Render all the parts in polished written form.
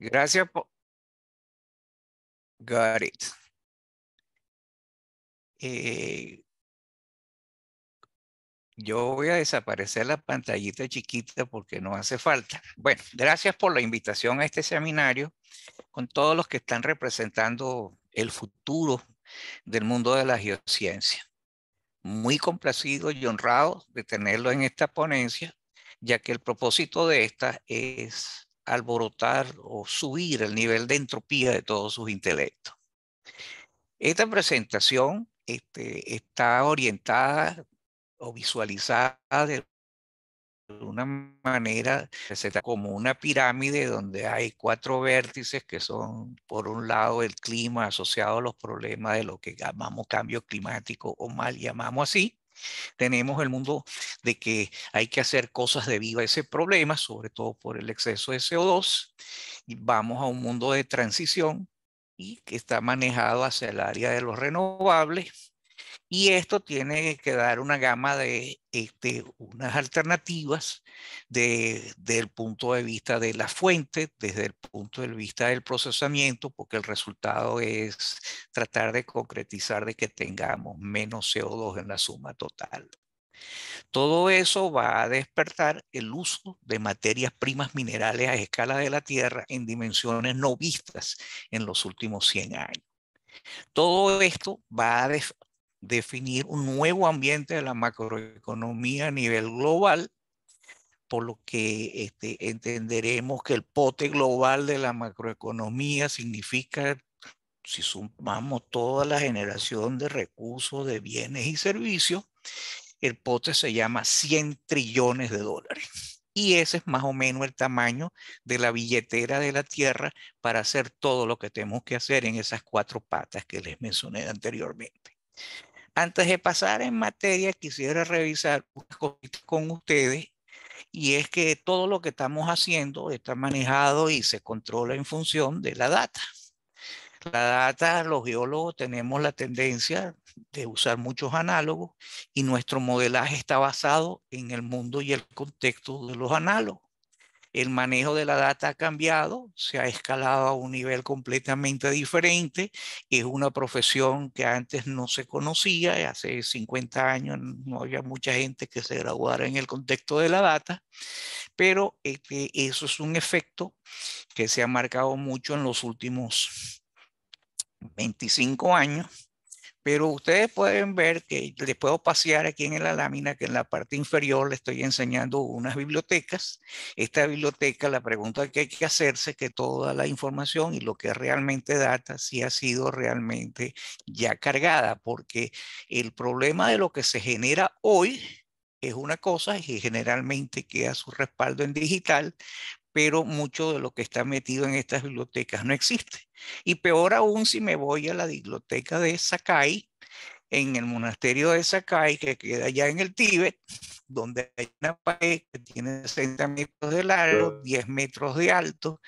Gracias por... Got it. Eh, yo voy a desaparecer la pantallita chiquita porque no hace falta. Bueno, gracias por la invitación a este seminario con todos los que están representando el futuro del mundo de la geociencia. Muy complacido y honrado de tenerlo en esta ponencia, ya que el propósito de esta es alborotar o subir el nivel de entropía de todos sus intelectos. Esta presentación está orientada o visualizada de una manera, presenta como una pirámide donde hay cuatro vértices que son, por un lado, el clima asociado a los problemas de lo que llamamos cambio climático o mal llamamos así. Tenemos el mundo de que hay que hacer cosas debido a ese problema, sobre todo por el exceso de CO2, y vamos a un mundo de transición y que está manejado hacia el área de los renovables. Y esto tiene que dar una gama de unas alternativas desde el punto de vista de la fuente, desde el punto de vista del procesamiento, porque el resultado es tratar de concretizar de que tengamos menos CO2 en la suma total. Todo eso va a despertar el uso de materias primas minerales a escala de la Tierra en dimensiones no vistas en los últimos 100 años. Todo esto va a definir un nuevo ambiente de la macroeconomía a nivel global, por lo que entenderemos que el pote global de la macroeconomía significa, si sumamos toda la generación de recursos, de bienes y servicios, el pote se llama 100 trillones de dólares. Y ese es más o menos el tamaño de la billetera de la Tierra para hacer todo lo que tenemos que hacer en esas cuatro patas que les mencioné anteriormente. Antes de pasar en materia, quisiera revisar unas cositas con ustedes, y es que todo lo que estamos haciendo está manejado y se controla en función de la data. La data, los geólogos tenemos la tendencia de usar muchos análogos y nuestro modelaje está basado en el mundo y el contexto de los análogos. El manejo de la data ha cambiado, se ha escalado a un nivel completamente diferente. Es una profesión que antes no se conocía, hace 50 años no había mucha gente que se graduara en el contexto de la data, pero eso es un efecto que se ha marcado mucho en los últimos 25 años. Pero ustedes pueden ver que les puedo pasear aquí en la lámina que en la parte inferior le estoy enseñando unas bibliotecas. Esta biblioteca, la pregunta que hay que hacerse es que toda la información y lo que realmente data sí ha sido realmente ya cargada, porque el problema de lo que se genera hoy es una cosa y generalmente queda su respaldo en digital, pero mucho de lo que está metido en estas bibliotecas no existe. Y peor aún si me voy a la biblioteca de Sakai, en el monasterio de Sakai, que queda allá en el Tíbet, donde hay una pared que tiene 60 metros de largo, 10 metros de alto,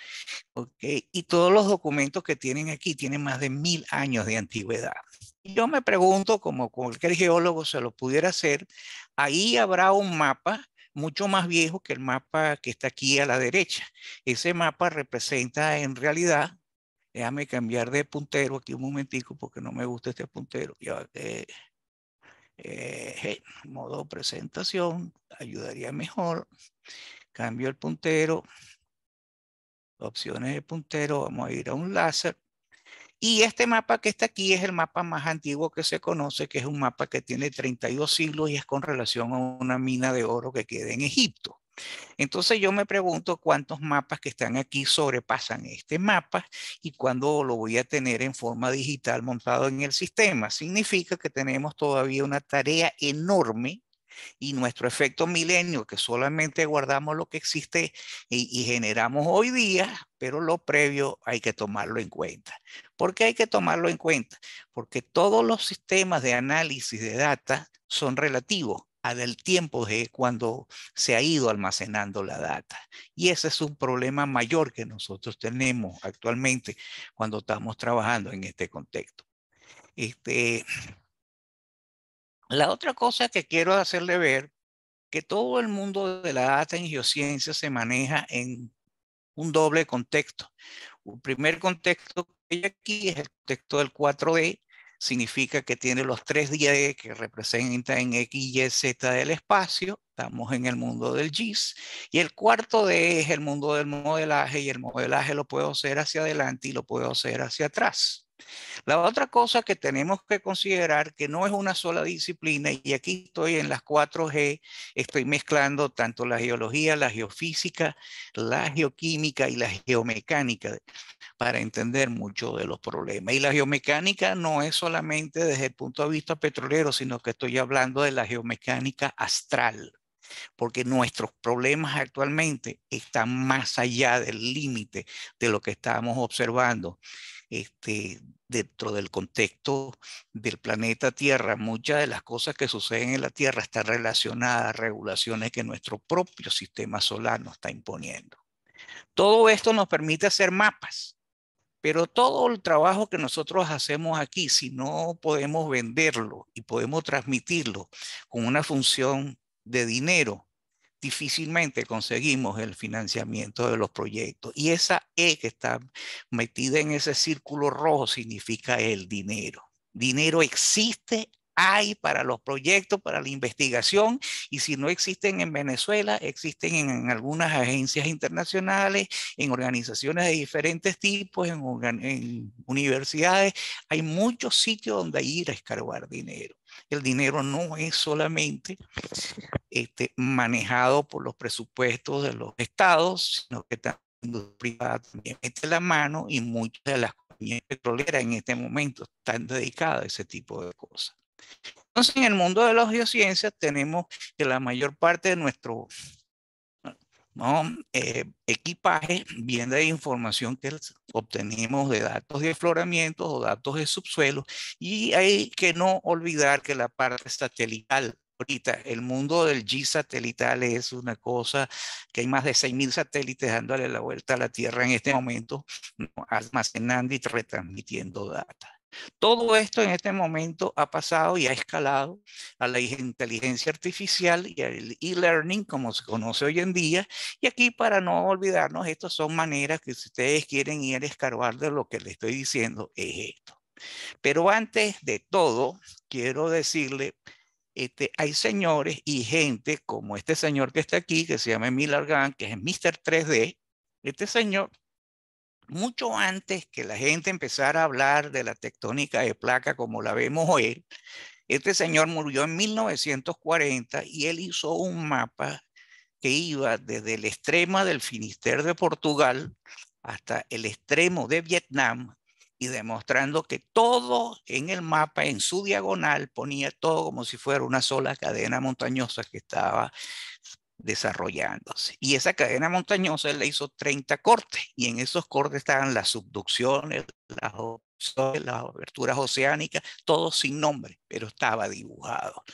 ¿okay? Y todos los documentos que tienen aquí tienen más de 1000 años de antigüedad. Y yo me pregunto, como cualquier geólogo se lo pudiera hacer, ahí habrá un mapa mucho más viejo que el mapa que está aquí a la derecha. Ese mapa representa en realidad, déjame cambiar de puntero aquí un momentico porque no me gusta este puntero. Ya, modo presentación, ayudaría mejor. Cambio el puntero, opciones de puntero, vamos a ir a un láser. Y este mapa que está aquí es el mapa más antiguo que se conoce, que es un mapa que tiene 32 siglos y es con relación a una mina de oro que queda en Egipto. Entonces yo me pregunto cuántos mapas que están aquí sobrepasan este mapa y cuándo lo voy a tener en forma digital montado en el sistema. Significa que tenemos todavía una tarea enorme y nuestro efecto milenio, que solamente guardamos lo que existe y generamos hoy día, pero lo previo hay que tomarlo en cuenta. ¿Por qué hay que tomarlo en cuenta? Porque todos los sistemas de análisis de data son relativos al tiempo de cuando se ha ido almacenando la data. Y ese es un problema mayor que nosotros tenemos actualmente cuando estamos trabajando en este contexto. Este, la otra cosa que quiero hacerle ver, que todo el mundo de la data en geociencia se maneja en un doble contexto. Un primer contexto que hay aquí es el contexto del 4D, significa que tiene los 3D que representan en X, Y, Z del espacio. Estamos en el mundo del GIS. Y el cuarto D es el mundo del modelaje, y el modelaje lo puedo hacer hacia adelante y lo puedo hacer hacia atrás. La otra cosa que tenemos que considerar que no es una sola disciplina, y aquí estoy en las 4G, estoy mezclando tanto la geología, la geofísica, la geoquímica y la geomecánica para entender mucho de los problemas. Y la geomecánica no es solamente desde el punto de vista petrolero, sino que estoy hablando de la geomecánica astral, porque nuestros problemas actualmente están más allá del límite de lo que estábamos observando. Dentro del contexto del planeta Tierra, muchas de las cosas que suceden en la Tierra están relacionadas a regulaciones que nuestro propio sistema solar nos está imponiendo. Todo esto nos permite hacer mapas, pero todo el trabajo que nosotros hacemos aquí, si no podemos venderlo y podemos transmitirlo con una función de dinero, difícilmente conseguimos el financiamiento de los proyectos. Y esa E que está metida en ese círculo rojo significa el dinero. Dinero existe, hay para los proyectos, para la investigación, y si no existen en Venezuela, existen en algunas agencias internacionales, en organizaciones de diferentes tipos, en universidades. Hay muchos sitios donde ir a escarbar dinero. El dinero no es solamente manejado por los presupuestos de los estados, sino que también la industria privada también mete la mano, y muchas de las compañías petroleras en este momento están dedicadas a ese tipo de cosas. Entonces, en el mundo de las geociencias tenemos que la mayor parte de nuestro equipaje viene de información que obtenemos de datos de afloramientos o datos de subsuelo, y hay que no olvidar que la parte satelital, ahorita el mundo del GIS satelital es una cosa que hay más de 6.000 satélites dándole la vuelta a la Tierra en este momento, ¿no?, almacenando y retransmitiendo data. Todo esto en este momento ha pasado y ha escalado a la inteligencia artificial y al e-learning, como se conoce hoy en día. Y aquí, para no olvidarnos, estas son maneras que, si ustedes quieren ir a escarbar de lo que les estoy diciendo, es esto. Pero antes de todo, quiero decirle, hay señores y gente como este señor que está aquí, que se llama Emil Argan, que es Mr. 3D. Este señor, mucho antes que la gente empezara a hablar de la tectónica de placa como la vemos hoy, este señor murió en 1940 y él hizo un mapa que iba desde el extremo del Finisterre de Portugal hasta el extremo de Vietnam, y demostrando que todo en el mapa, en su diagonal, ponía todo como si fuera una sola cadena montañosa que estaba desarrollándose. Y esa cadena montañosa él le hizo 30 cortes, y en esos cortes estaban las subducciones, las aberturas oceánicas, todo sin nombre, pero estaba dibujado.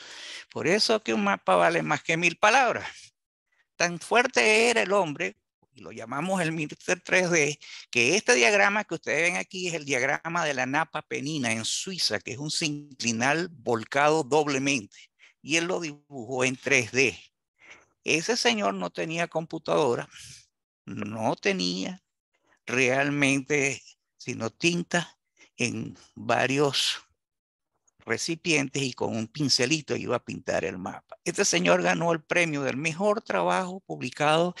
Por eso que un mapa vale más que 1000 palabras. Tan fuerte era el hombre, y lo llamamos el Mr. 3D, que este diagrama que ustedes ven aquí es el diagrama de la Napa Penina en Suiza, que es un sinclinal volcado doblemente, y él lo dibujó en 3D. Ese señor no tenía computadora, no tenía realmente sino tinta en varios recipientes, y con un pincelito iba a pintar el mapa. Este señor ganó el premio del mejor trabajo publicado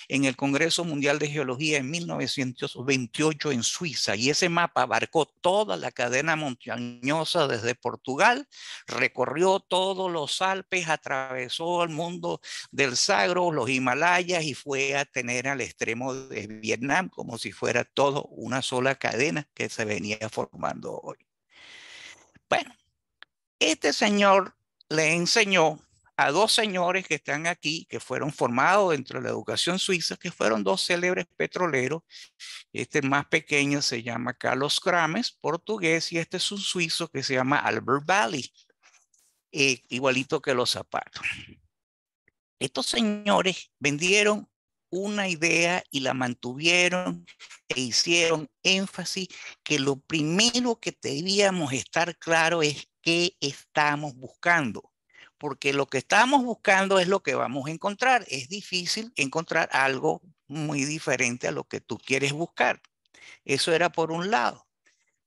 en el Congreso Mundial de Geología en 1928 en Suiza, y ese mapa abarcó toda la cadena montañosa desde Portugal, recorrió todos los Alpes, atravesó el mundo del Sagro, los Himalayas, y fue a tener al extremo de Vietnam, como si fuera todo una sola cadena que se venía formando hoy. Bueno, este señor le enseñó a dos señores que están aquí, que fueron formados dentro de la educación suiza, que fueron dos célebres petroleros. Este más pequeño se llama Carlos Krames, portugués, y este es un suizo que se llama Albert Bally, igualito que los zapatos. Estos señores vendieron una idea y la mantuvieron e hicieron énfasis que lo primero que debíamos estar claro es qué estamos buscando, porque lo que estamos buscando es lo que vamos a encontrar. Es difícil encontrar algo muy diferente a lo que tú quieres buscar. Eso era por un lado.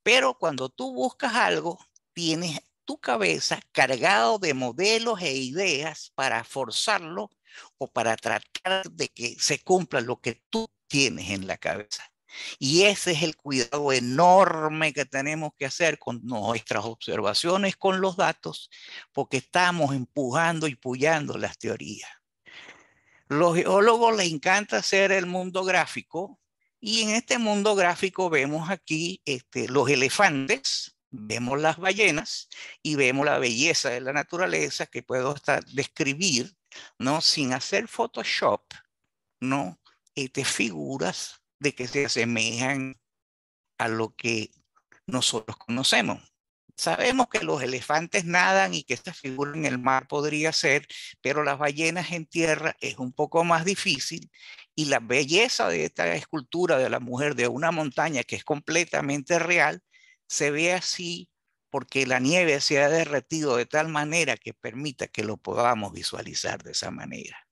Pero cuando tú buscas algo, tienes tu cabeza cargado de modelos e ideas para forzarlo o para tratar de que se cumpla lo que tú tienes en la cabeza. Y ese es el cuidado enorme que tenemos que hacer con nuestras observaciones con los datos, porque estamos empujando y puyando las teorías. Los geólogos les encanta hacer el mundo gráfico y en este mundo gráfico vemos aquí los elefantes, vemos las ballenas y vemos la belleza de la naturaleza que puedo describir, ¿no? Sin hacer Photoshop, ¿no? Figuras de que se asemejan a lo que nosotros conocemos. Sabemos que los elefantes nadan y que esta figura en el mar podría ser, pero las ballenas en tierra es un poco más difícil y la belleza de esta escultura de la mujer de una montaña que es completamente real se ve así porque la nieve se ha derretido de tal manera que permita que lo podamos visualizar de esa manera.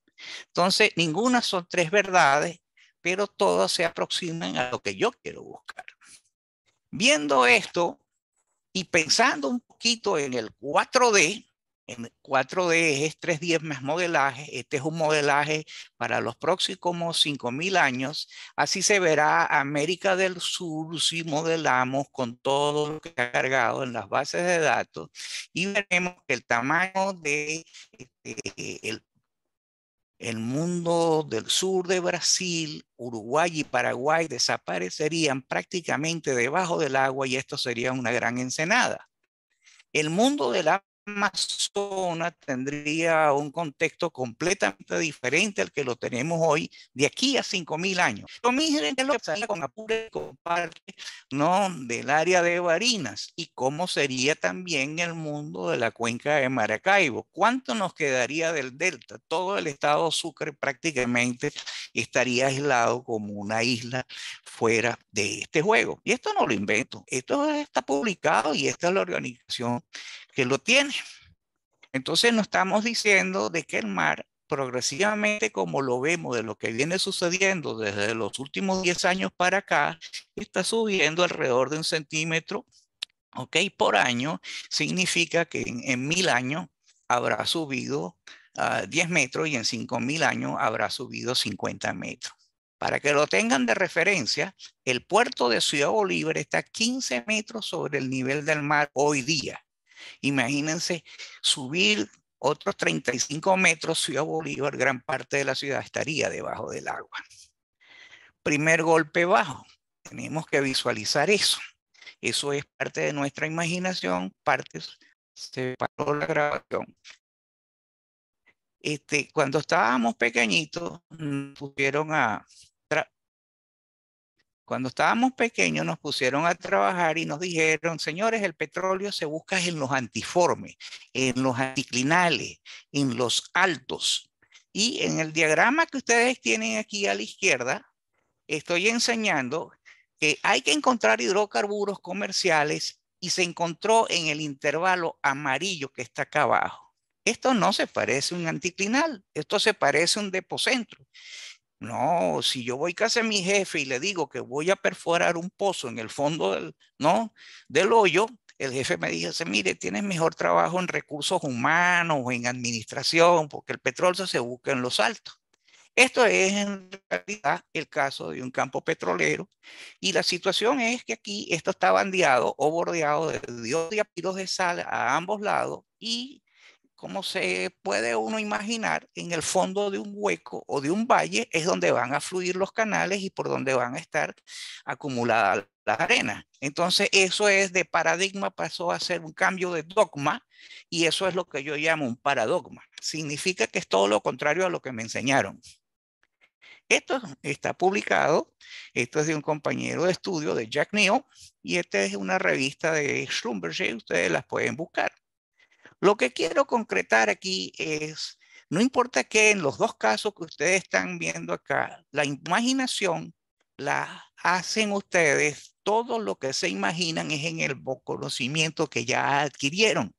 Entonces, ninguna son tres verdades, pero todas se aproximan a lo que yo quiero buscar. Viendo esto, y pensando un poquito en el 4D, en 4D es 3D más modelaje, este es un modelaje para los próximos 5.000 años, así se verá América del Sur si modelamos con todo lo que ha cargado en las bases de datos y veremos que el tamaño de el mundo del sur de Brasil, Uruguay y Paraguay desaparecerían prácticamente debajo del agua y esto sería una gran ensenada. El mundo de la Amazonas tendría un contexto completamente diferente al que lo tenemos hoy de aquí a 5.000 años. Lo mismo es lo que salía con Apure, con parte, ¿no? Del área de Barinas y cómo sería también el mundo de la cuenca de Maracaibo. ¿Cuánto nos quedaría del delta? Todo el estado Sucre prácticamente estaría aislado como una isla fuera de este juego. Y esto no lo invento, esto está publicado y esta es la organización que lo tiene. Entonces no estamos diciendo de que el mar progresivamente, como lo vemos de lo que viene sucediendo desde los últimos 10 años para acá, está subiendo alrededor de 1 centímetro, ¿ok? Por año, significa que en 1.000 años habrá subido 10 metros y en 5.000 años habrá subido 50 metros. Para que lo tengan de referencia, el puerto de Ciudad Bolívar está 15 metros sobre el nivel del mar hoy día. Imagínense subir otros 35 metros Ciudad Bolívar, gran parte de la ciudad estaría debajo del agua. Primer golpe bajo, tenemos que visualizar eso. Eso es parte de nuestra imaginación, parte se paró la grabación. Cuando estábamos pequeñitos, cuando estábamos pequeños nos pusieron a trabajar y nos dijeron, señores, el petróleo se busca en los antiformes, en los anticlinales, en los altos. Y en el diagrama que ustedes tienen aquí a la izquierda, estoy enseñando que hay que encontrar hidrocarburos comerciales y se encontró en el intervalo amarillo que está acá abajo. Esto no se parece a un anticlinal, esto se parece a un depocentro. No, si yo voy casi a mi jefe y le digo que voy a perforar un pozo en el fondo del hoyo, el jefe me dice, mire, tienes mejor trabajo en recursos humanos o en administración, porque el petróleo se busca en los altos. Esto es en realidad el caso de un campo petrolero y la situación es que aquí esto está bandeado o bordeado de dióxido de sal a ambos lados y como se puede uno imaginar, en el fondo de un hueco o de un valle es donde van a fluir los canales y por donde van a estar acumuladas las arenas. Entonces eso es de paradigma, pasó a ser un cambio de dogma y eso es lo que yo llamo un paradogma. Significa que es todo lo contrario a lo que me enseñaron. Esto está publicado, esto es de un compañero de estudio de Jack Neal y esta es una revista de Schlumberger, ustedes las pueden buscar. Lo que quiero concretar aquí es, no importa que en los dos casos que ustedes están viendo acá, la imaginación la hacen ustedes, todo lo que se imaginan es en el conocimiento que ya adquirieron.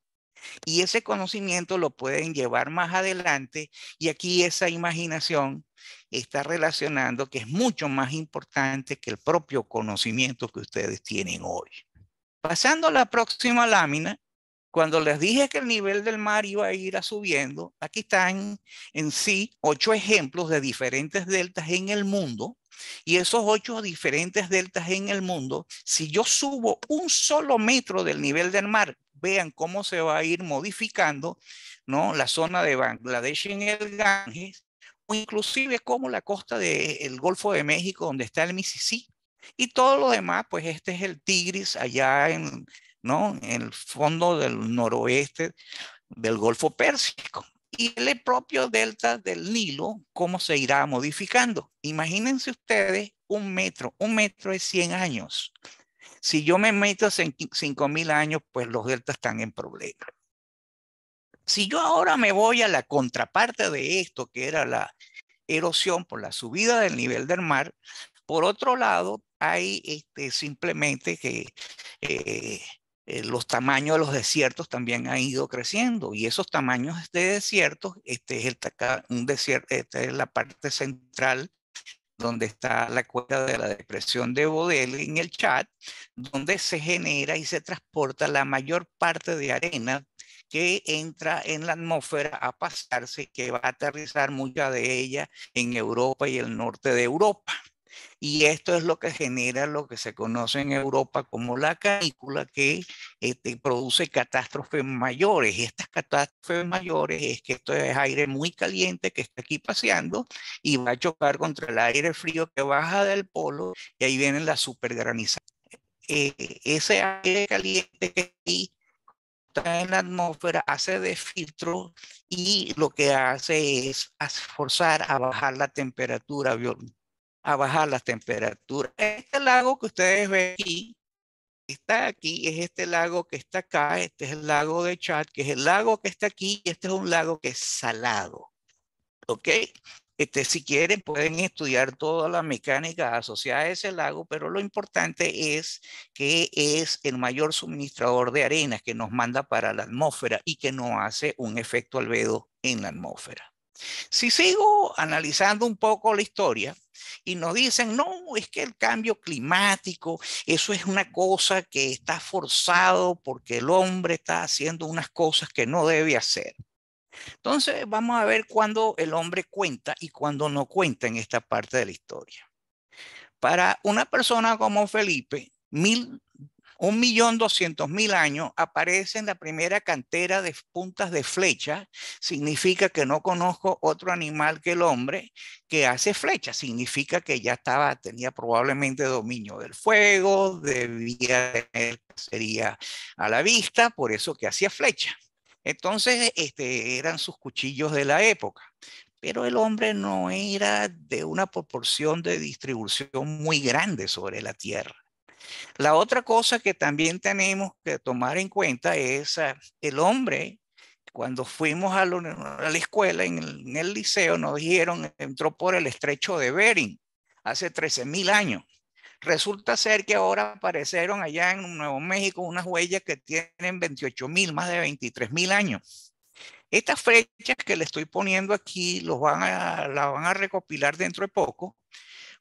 Y ese conocimiento lo pueden llevar más adelante y aquí esa imaginación está relacionando que es mucho más importante que el propio conocimiento que ustedes tienen hoy. Pasando a la próxima lámina, cuando les dije que el nivel del mar iba a ir subiendo, aquí están en sí 8 ejemplos de diferentes deltas en el mundo. Y esos 8 diferentes deltas en el mundo, si yo subo un solo metro del nivel del mar, vean cómo se va a ir modificando, ¿no? La zona de Bangladesh en el Ganges, o inclusive como la costa del Golfo de México, donde está el Mississippi. Y todo lo demás, pues este es el Tigris allá en, ¿no? En el fondo del noroeste del Golfo Pérsico. Y el propio delta del Nilo, cómo se irá modificando. Imagínense ustedes un metro es 100 años. Si yo me meto en 5.000 años, pues los deltas están en problema. Si yo ahora me voy a la contraparte de esto, que era la erosión por la subida del nivel del mar, por otro lado, hay simplemente que los tamaños de los desiertos también han ido creciendo y esos tamaños de desiertos, este es un desierto, esta es la parte central donde está la cuenca de la depresión de Bodel en el Chad, donde se genera y se transporta la mayor parte de arena que entra en la atmósfera a pasarse, que va a aterrizar mucha de ella en Europa y el norte de Europa. Y esto es lo que genera lo que se conoce en Europa como la canícula, que produce catástrofes mayores. Y estas catástrofes mayores es que esto es aire muy caliente que está aquí paseando y va a chocar contra el aire frío que baja del polo y ahí vienen las supergranizadas. Ese aire caliente que aquí está en la atmósfera hace de filtro y lo que hace es forzar a bajar la temperatura a bajar las temperaturas. Este lago que ustedes ven aquí, está aquí, es este lago que está acá, este es el lago de Chad, que es el lago que está aquí, y este es un lago que es salado, ¿ok? Si quieren pueden estudiar toda la mecánica asociada a ese lago, pero lo importante es que es el mayor suministrador de arenas que nos manda para la atmósfera y que no hace un efecto albedo en la atmósfera. Si sigo analizando un poco la historia y nos dicen, no, es que el cambio climático, eso es una cosa que está forzado porque el hombre está haciendo unas cosas que no debe hacer. Entonces vamos a ver cuándo el hombre cuenta y cuándo no cuenta en esta parte de la historia. Para una persona como Felipe, 1.200.000 años aparece en la primera cantera de puntas de flecha. Significa que no conozco otro animal que el hombre que hace flecha. Significa que ya tenía probablemente dominio del fuego, debía tener cacería a la vista, por eso que hacía flecha. Entonces, eran sus cuchillos de la época. Pero el hombre no era de una proporción de distribución muy grande sobre la Tierra. La otra cosa que también tenemos que tomar en cuenta es el hombre. Cuando fuimos a la escuela, en el liceo, nos dijeron, entró por el estrecho de Bering hace 13.000 años. Resulta ser que ahora aparecieron allá en Nuevo México unas huellas que tienen 28.000, más de 23.000 años. Estas fechas que le estoy poniendo aquí la van a recopilar dentro de poco,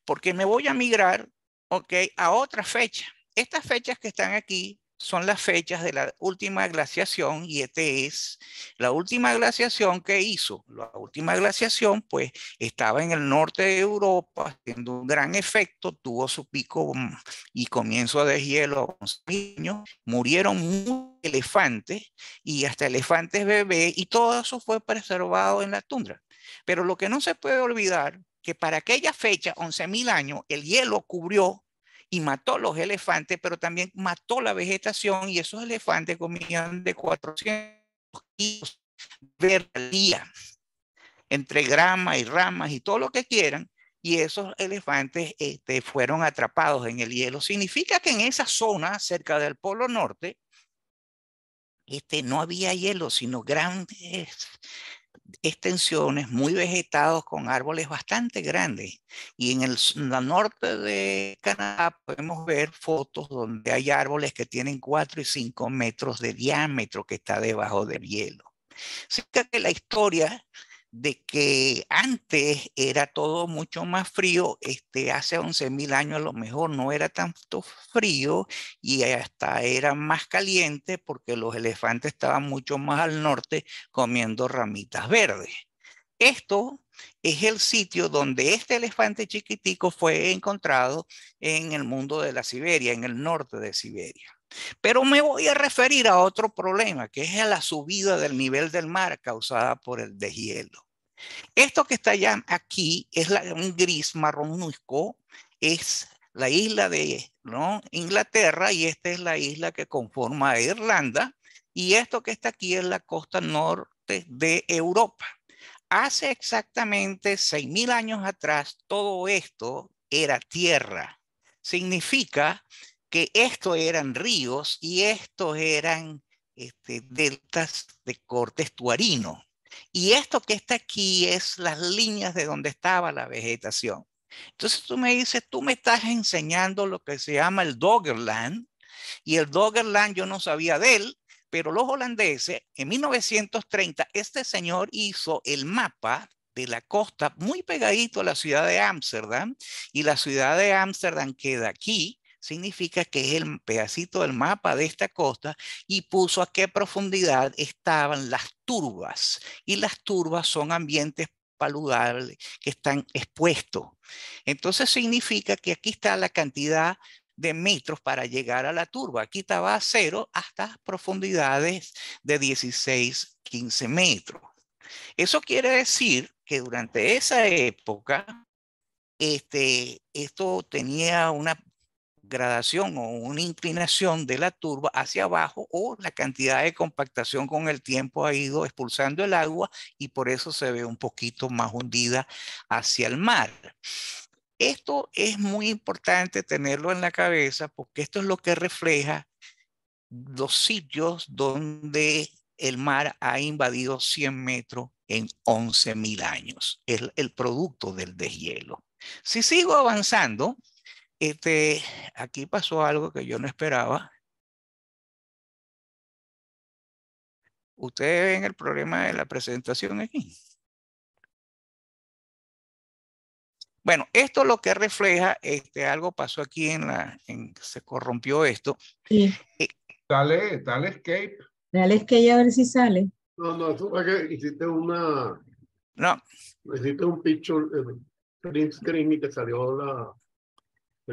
porque me voy a migrar, ok, a otra fecha. Estas fechas que están aquí son las fechas de la última glaciación y es la última glaciación que hizo. La última glaciación pues estaba en el norte de Europa haciendo un gran efecto, tuvo su pico y comienzo de hielo a 11.000 años, murieron muchos elefantes y hasta elefantes bebés y todo eso fue preservado en la tundra. Pero lo que no se puede olvidar que para aquella fecha, 11.000 años, el hielo cubrió y mató los elefantes, pero también mató la vegetación y esos elefantes comían de 400 kilos de al día, entre grama y ramas y todo lo que quieran, y esos elefantes fueron atrapados en el hielo. Significa que en esa zona, cerca del Polo Norte, no había hielo, sino grandes extensiones, muy vegetados con árboles bastante grandes. Y en el norte de Canadá podemos ver fotos donde hay árboles que tienen 4 y 5 metros de diámetro que está debajo del hielo. Así que la historia de que antes era todo mucho más frío, hace 11.000 años a lo mejor no era tanto frío y hasta era más caliente porque los elefantes estaban mucho más al norte comiendo ramitas verdes. Esto es el sitio donde este elefante chiquitico fue encontrado en el mundo de la Siberia, en el norte de Siberia. Pero me voy a referir a otro problema, que es a la subida del nivel del mar causada por el deshielo. Esto que está ya aquí es un gris marronuzco, es la isla de, ¿no?, Inglaterra, y esta es la isla que conforma a Irlanda, y esto que está aquí es la costa norte de Europa. Hace exactamente 6.000 años atrás, todo esto era tierra. Significa que esto eran ríos y estos eran deltas de corte estuarino. Y esto que está aquí es las líneas de donde estaba la vegetación. Entonces tú me dices, tú me estás enseñando lo que se llama el Doggerland, y el Doggerland yo no sabía de él, pero los holandeses, en 1930, este señor hizo el mapa de la costa muy pegadito a la ciudad de Ámsterdam, y la ciudad de Ámsterdam queda aquí, significa que es el pedacito del mapa de esta costa, y puso a qué profundidad estaban las turbas, y las turbas son ambientes paludables que están expuestos. Entonces significa que aquí está la cantidad de metros para llegar a la turba. Aquí estaba a cero hasta profundidades de 16, 15 metros. Eso quiere decir que durante esa época, esto tenía una gradación o una inclinación de la turba hacia abajo, o la cantidad de compactación con el tiempo ha ido expulsando el agua y por eso se ve un poquito más hundida hacia el mar. Esto es muy importante tenerlo en la cabeza porque esto es lo que refleja los sitios donde el mar ha invadido 100 metros en 11.000 años. Es el producto del deshielo. Si sigo avanzando, aquí pasó algo que yo no esperaba. Ustedes ven el problema de la presentación aquí. Bueno, esto lo que refleja, algo pasó aquí se corrompió esto. Sí, Eh, Dale escape. dale es que ya a ver si sale. No, eso fue que hiciste no, hiciste un picture, print screen y te salió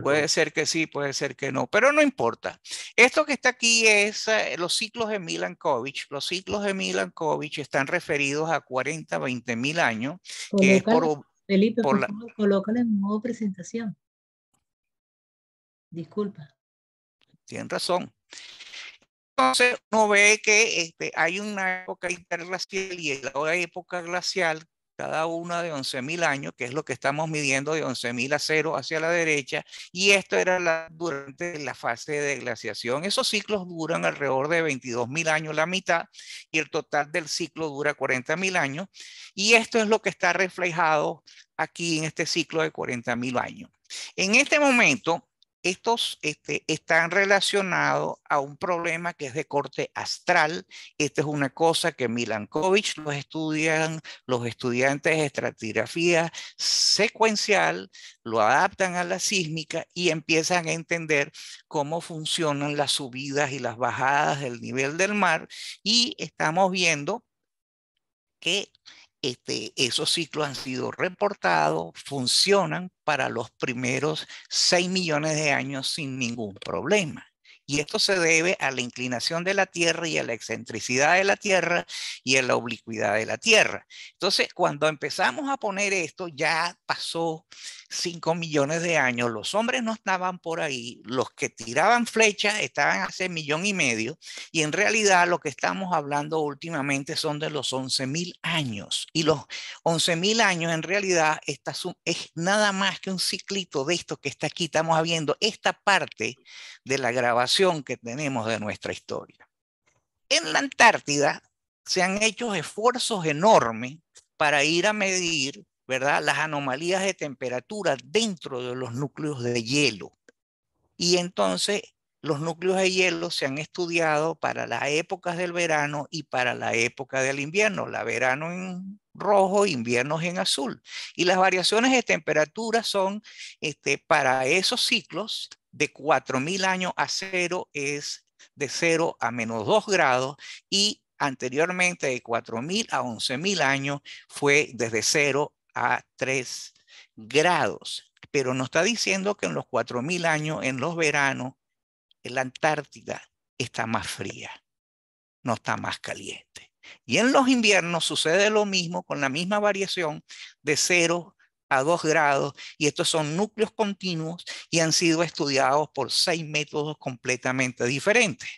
puede ser que sí, puede ser que no, pero no importa. Esto que está aquí es los ciclos de Milankovitch. Los ciclos de Milankovitch están referidos a 40, 20.000 años, que es Colócalo, Felipe, por por la... favor, colócalo en modo presentación. Disculpa. Tienen razón. Entonces uno ve que hay una época interglacial y la época glacial, cada una de 11.000 años, que es lo que estamos midiendo de 11.000 a 0 hacia la derecha, y esto era durante la fase de glaciación. Esos ciclos duran alrededor de 22.000 años la mitad, y el total del ciclo dura 40.000 años, y esto es lo que está reflejado aquí en este ciclo de 40.000 años. En este momento, estos están relacionados a un problema que es de corte astral. Esta es una cosa que Milankovitch los estudian los estudiantes de estratigrafía secuencial, lo adaptan a la sísmica y empiezan a entender cómo funcionan las subidas y las bajadas del nivel del mar, y estamos viendo que esos ciclos han sido reportados, funcionan para los primeros 6 millones de años sin ningún problema. Y esto se debe a la inclinación de la Tierra y a la excentricidad de la Tierra y a la oblicuidad de la Tierra. Entonces, cuando empezamos a poner esto, ya pasó 5 millones de años, los hombres no estaban por ahí, los que tiraban flechas estaban hace 1,5 millones, y en realidad lo que estamos hablando últimamente son de los 11.000 años. Y los 11.000 años en realidad es nada más que un ciclito de esto que está aquí. Estamos viendo esta parte de la grabación que tenemos de nuestra historia. En la Antártida se han hecho esfuerzos enormes para ir a medir, ¿verdad?, las anomalías de temperatura dentro de los núcleos de hielo. Y entonces los núcleos de hielo se han estudiado para las épocas del verano y para la época del invierno. La verano en rojo, inviernos en azul. Y las variaciones de temperatura son, para esos ciclos, de 4.000 años a cero es de 0 a -2 grados, y anteriormente de 4.000 a 11.000 años fue desde 0 a 3 grados. Pero nos está diciendo que en los 4.000 años, en los veranos, en la Antártida está más fría, no está más caliente. Y en los inviernos sucede lo mismo, con la misma variación de 0 a 2 grados, y estos son núcleos continuos y han sido estudiados por 6 métodos completamente diferentes.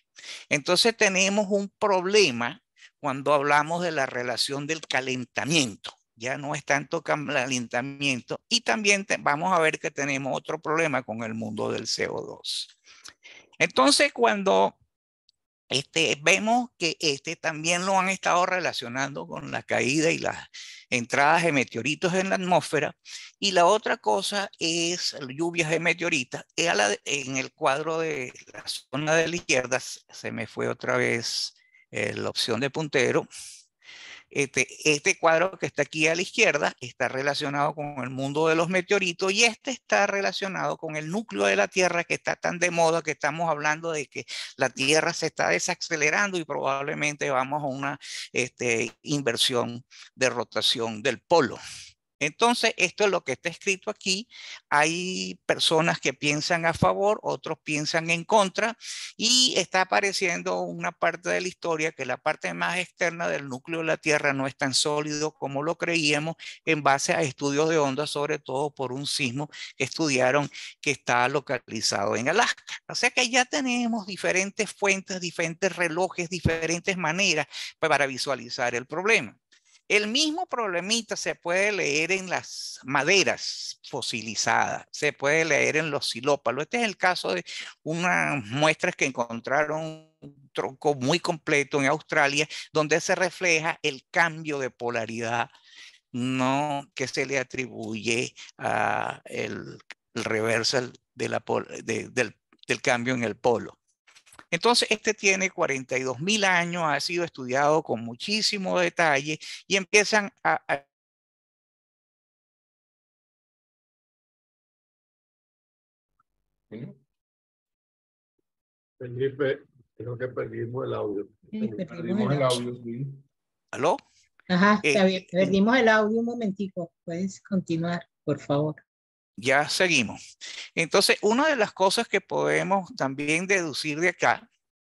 Entonces tenemos un problema cuando hablamos de la relación del calentamiento. Ya no es tanto calentamiento, y también vamos a ver que tenemos otro problema con el mundo del CO2. Entonces, cuando vemos que también lo han estado relacionando con la caída y las entradas de meteoritos en la atmósfera, y la otra cosa es lluvias de meteoritos. En el cuadro de la zona de la izquierda, se me fue otra vez la opción de puntero. Este cuadro que está aquí a la izquierda está relacionado con el mundo de los meteoritos, y está relacionado con el núcleo de la Tierra, que está tan de moda, que estamos hablando de que la Tierra se está desacelerando y probablemente vamos a una inversión de rotación del polo. Entonces, esto es lo que está escrito aquí. Hay personas que piensan a favor, otros piensan en contra, y está apareciendo una parte de la historia que la parte más externa del núcleo de la Tierra no es tan sólido como lo creíamos, en base a estudios de ondas, sobre todo por un sismo que estudiaron que está localizado en Alaska. O sea que ya tenemos diferentes fuentes, diferentes relojes, diferentes maneras para visualizar el problema. El mismo problemita se puede leer en las maderas fosilizadas, se puede leer en los silópalos. Este es el caso de unas muestras que encontraron un tronco muy completo en Australia, donde se refleja el cambio de polaridad, no que se le atribuye a el reversal del cambio en el polo. Entonces, tiene 42.000 años, ha sido estudiado con muchísimo detalle, y empiezan a Felipe, creo que perdimos el audio. Sí, Perdimos el audio, sí. ¿Aló? Ajá, está bien. Perdimos el audio un momentico. Puedes continuar, por favor. Ya seguimos. Entonces, una de las cosas que podemos también deducir de acá,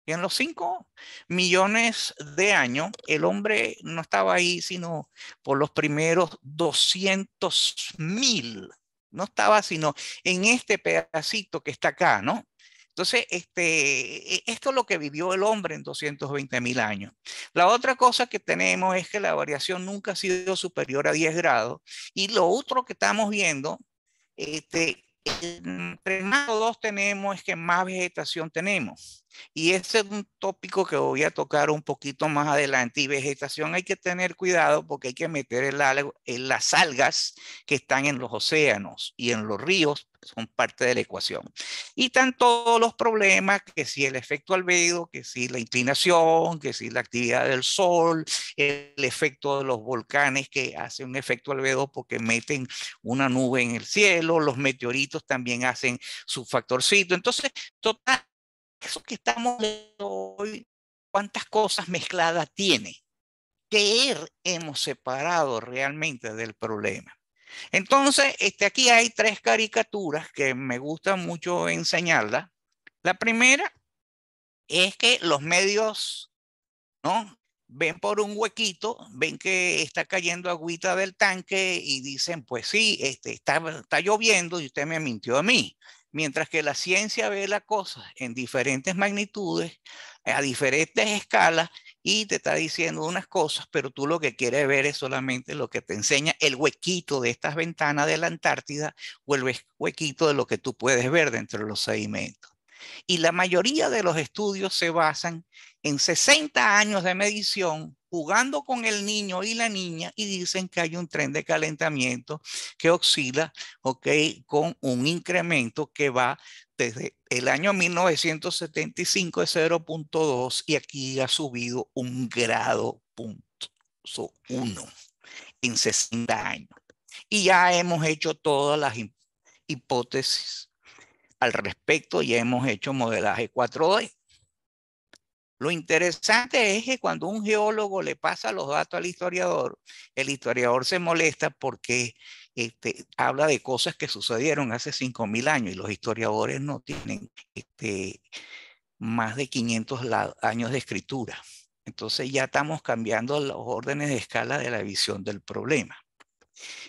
en los 5 millones de años, el hombre no estaba ahí sino por los primeros 200.000. No estaba sino en este pedacito que está acá, ¿no? Entonces, esto es lo que vivió el hombre en 220.000 años. La otra cosa que tenemos es que la variación nunca ha sido superior a 10 grados. Y lo otro que estamos viendo, entre más CO2 tenemos, es que más vegetación tenemos. Y ese es un tópico que voy a tocar un poquito más adelante. Y vegetación hay que tener cuidado, porque hay que meter en las algas que están en los océanos y en los ríos, son parte de la ecuación. Y están todos los problemas, que si el efecto albedo, que si la inclinación, que si la actividad del sol, el efecto de los volcanes, que hace un efecto albedo porque meten una nube en el cielo, los meteoritos también hacen su factorcito. Entonces, total, eso que estamos viendo hoy, ¿cuántas cosas mezcladas tiene? ¿Qué hemos separado realmente del problema? Entonces, aquí hay 3 caricaturas que me gusta mucho enseñarlas. La primera es que los medios, ¿no?, ven por un huequito, ven que está cayendo agüita del tanque y dicen, pues sí, está lloviendo y usted me mintió a mí. Mientras que la ciencia ve la cosa en diferentes magnitudes, a diferentes escalas, y te está diciendo unas cosas, pero tú lo que quieres ver es solamente lo que te enseña el huequito de estas ventanas de la Antártida, o el huequito de lo que tú puedes ver dentro de los sedimentos. Y la mayoría de los estudios se basan en 60 años de medición, jugando con el niño y la niña, y dicen que hay un tren de calentamiento que oscila, con un incremento que va desde el año 1975 de 0.2, y aquí ha subido 1 grado, 1. en 60 años. Y ya hemos hecho todas las hipótesis al respecto, ya hemos hecho modelaje 4D. Lo interesante es que cuando un geólogo le pasa los datos al historiador, el historiador se molesta porque habla de cosas que sucedieron hace 5.000 años y los historiadores no tienen más de 500 años de escritura. Entonces ya estamos cambiando los órdenes de escala de la visión del problema.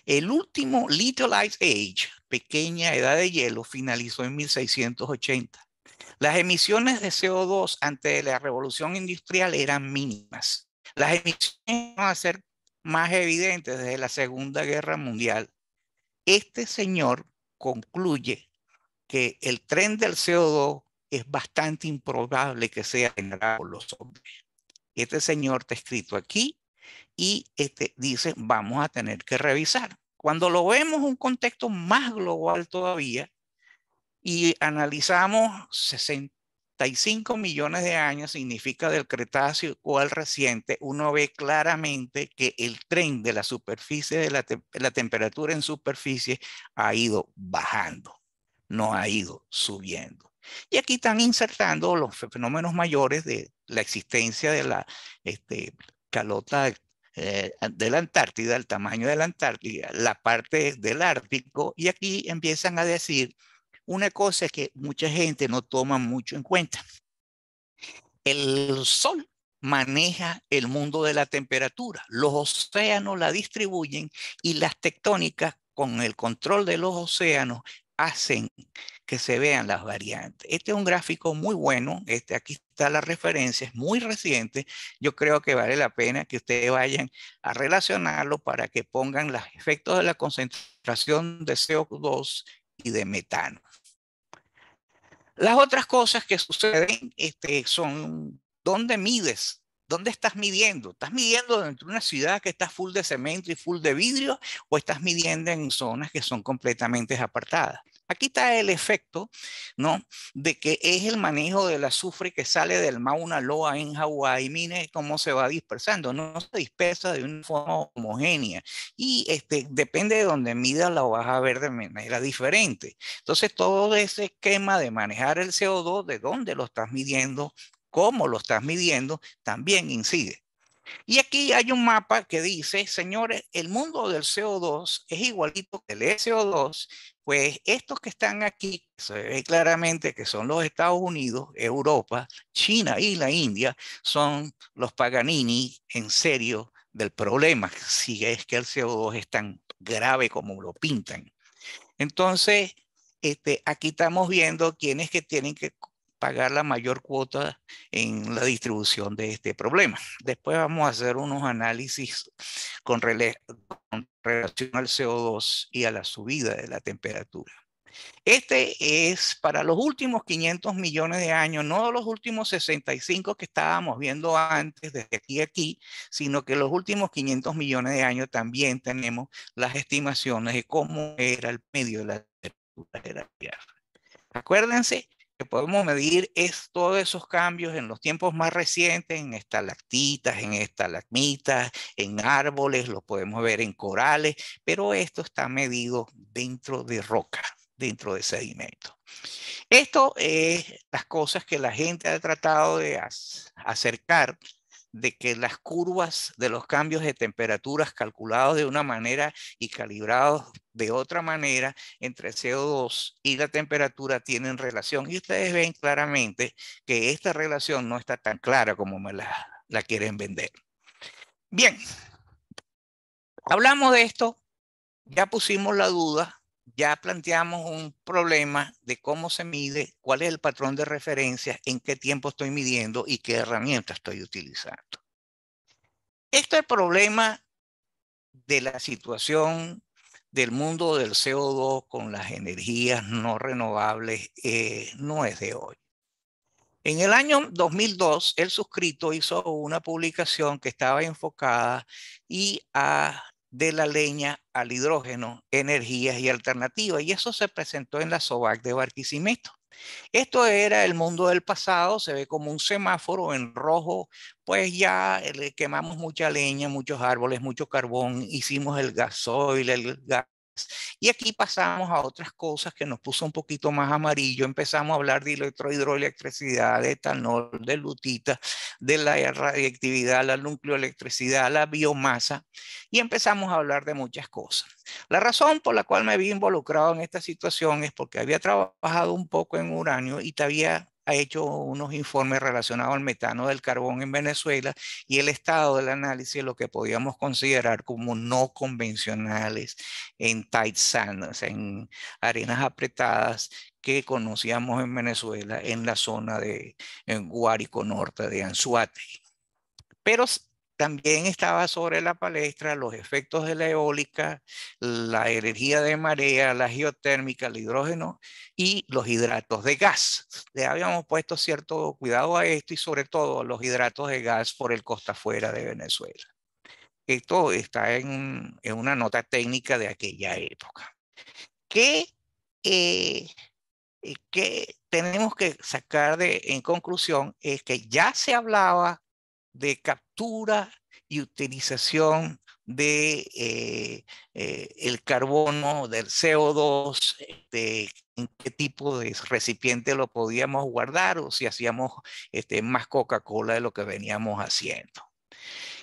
El último Little Ice Age, pequeña edad de hielo, finalizó en 1680. Las emisiones de CO2 ante la revolución industrial eran mínimas. Las emisiones van a ser más evidentes desde la Segunda Guerra Mundial. Este señor concluye que el tren del CO2 es bastante improbable que sea generado por los hombres. Este señor está escrito aquí y dice, vamos a tener que revisar. Cuando lo vemos en un contexto más global todavía y analizamos 65 millones de años, significa del Cretácico al reciente, uno ve claramente que el tren de la superficie, de la temperatura en superficie ha ido bajando, no ha ido subiendo. Y aquí están insertando los fenómenos mayores de la existencia de la calota de la Antártida, el tamaño de la Antártida, la parte del Ártico, y aquí empiezan a decir una cosa que mucha gente no toma mucho en cuenta. El Sol maneja el mundo de la temperatura, los océanos la distribuyen y las tectónicas con el control de los océanos hacen que se vean las variantes. Este es un gráfico muy bueno, aquí está la referencia, es muy reciente. Yo creo que vale la pena que ustedes vayan a relacionarlo para que pongan los efectos de la concentración de CO2 y de metano. Las otras cosas que suceden son dónde mides. ¿Dónde estás midiendo? ¿Estás midiendo dentro de una ciudad que está full de cemento y full de vidrio o estás midiendo en zonas que son completamente apartadas? Aquí está el efecto, ¿no? De que es el manejo del azufre que sale del Mauna Loa en Hawái. Mire cómo se va dispersando. No se dispersa de una forma homogénea. Y depende de donde midas, lo vas a ver de manera diferente. Entonces, todo ese esquema de manejar el CO2, de dónde lo estás midiendo, cómo lo estás midiendo, también incide. Y aquí hay un mapa que dice, señores, el mundo del CO2 es igualito que el SO2, pues estos que están aquí, se ve claramente que son los Estados Unidos, Europa, China y la India, son los Paganini en serio del problema, si es que el CO2 es tan grave como lo pintan. Entonces, aquí estamos viendo quiénes que tienen que pagar la mayor cuota en la distribución de este problema. Después vamos a hacer unos análisis con relación al CO2 y a la subida de la temperatura. Este es para los últimos 500 millones de años, no los últimos 65 que estábamos viendo antes, desde aquí a aquí, sino que los últimos 500 millones de años también tenemos las estimaciones de cómo era el medio de la temperatura de la Tierra. Acuérdense que podemos medir todos esos cambios en los tiempos más recientes, en estalactitas, en estalagmitas, en árboles, lo podemos ver en corales, pero esto está medido dentro de roca, dentro de sedimento. Esto es las cosas que la gente ha tratado de acercar, de que las curvas de los cambios de temperaturas calculados de una manera y calibrados de otra manera entre CO2 y la temperatura tienen relación. Y ustedes ven claramente que esta relación no está tan clara como me la quieren vender. Bien, hablamos de esto, ya pusimos la duda, ya planteamos un problema de cómo se mide, cuál es el patrón de referencia, en qué tiempo estoy midiendo y qué herramienta estoy utilizando. Este es el problema de la situación del mundo del CO2 con las energías no renovables, no es de hoy. En el año 2002, el suscrito hizo una publicación que estaba enfocada de la leña al hidrógeno, energías y alternativas, y eso se presentó en la SOVAC de Barquisimeto. Esto era el mundo del pasado, se ve como un semáforo en rojo, pues ya le quemamos mucha leña, muchos árboles, mucho carbón, hicimos el gasoil, el gas. Y aquí pasamos a otras cosas que nos puso un poquito más amarillo. Empezamos a hablar de hidroelectricidad, de etanol, de lutita, de la radiactividad, la nucleoelectricidad, la biomasa, y empezamos a hablar de muchas cosas. La razón por la cual me vi involucrado en esta situación es porque había trabajado un poco en uranio y te había hecho unos informes relacionados al metano del carbón en Venezuela y el estado del análisis de lo que podíamos considerar como no convencionales en tight sand, o sea, en arenas apretadas que conocíamos en Venezuela en la zona de en Guárico Norte de Anzoátegui. Pero también estaba sobre la palestra los efectos de la eólica, la energía de marea, la geotérmica, el hidrógeno y los hidratos de gas. Le habíamos puesto cierto cuidado a esto y sobre todo los hidratos de gas por el costa afuera de Venezuela. Esto está en una nota técnica de aquella época. ¿Qué, eh, qué tenemos que sacar en conclusión? Es que ya se hablaba de captura y utilización de el carbono, del CO2, de en qué tipo de recipiente lo podíamos guardar o si hacíamos más Coca-Cola de lo que veníamos haciendo.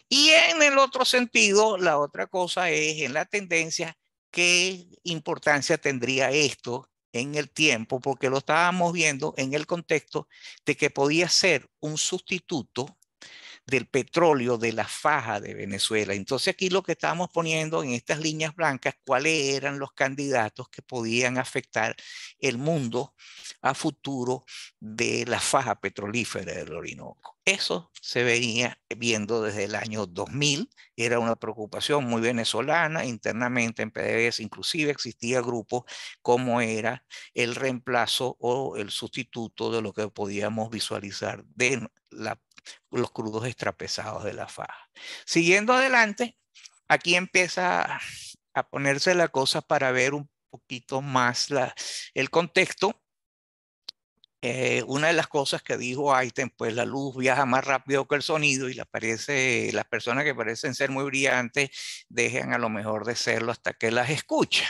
Y en el otro sentido, la otra cosa es en la tendencia, qué importancia tendría esto en el tiempo, porque lo estábamos viendo en el contexto de que podía ser un sustituto del petróleo de la faja de Venezuela. Entonces aquí lo que estamos poniendo en estas líneas blancas, cuáles eran los candidatos que podían afectar el mundo a futuro de la faja petrolífera del Orinoco. Eso se venía viendo desde el año 2000, era una preocupación muy venezolana, internamente en PDVSA inclusive existía grupos como era el reemplazo o el sustituto de lo que podíamos visualizar de los crudos extrapesados de la faja. Siguiendo adelante, aquí empieza a ponerse la cosa para ver un poquito más el contexto. Una de las cosas que dijo Einstein, pues la luz viaja más rápido que el sonido y las personas que parecen ser muy brillantes dejan a lo mejor de serlo hasta que las escuchan.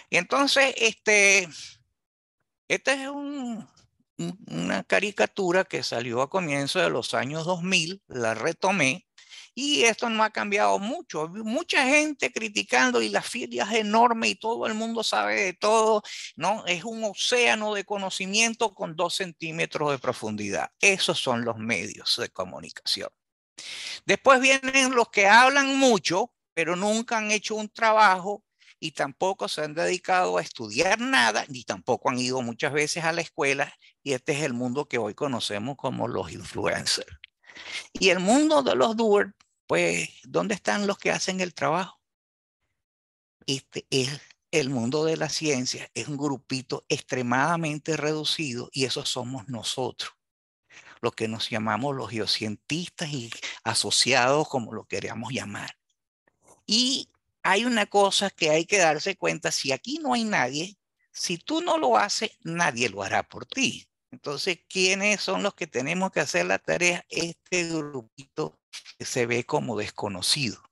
Y entonces, esta es una caricatura que salió a comienzos de los años 2000, la retomé, y esto no ha cambiado mucho. Mucha gente criticando y la fila es enorme y todo el mundo sabe de todo, ¿no? Es un océano de conocimiento con 2 centímetros de profundidad. Esos son los medios de comunicación. Después vienen los que hablan mucho, pero nunca han hecho un trabajo y tampoco se han dedicado a estudiar nada, ni tampoco han ido muchas veces a la escuela, y este es el mundo que hoy conocemos como los influencers. Y el mundo de los doers, pues, ¿dónde están los que hacen el trabajo? Este es el mundo de la ciencia, es un grupito extremadamente reducido y eso somos nosotros, los que nos llamamos los geocientistas y asociados, como lo queramos llamar. Y hay una cosa que hay que darse cuenta, si aquí no hay nadie, si tú no lo haces, nadie lo hará por ti. Entonces, ¿quiénes son los que tenemos que hacer la tarea? Este grupito que se ve como desconocido.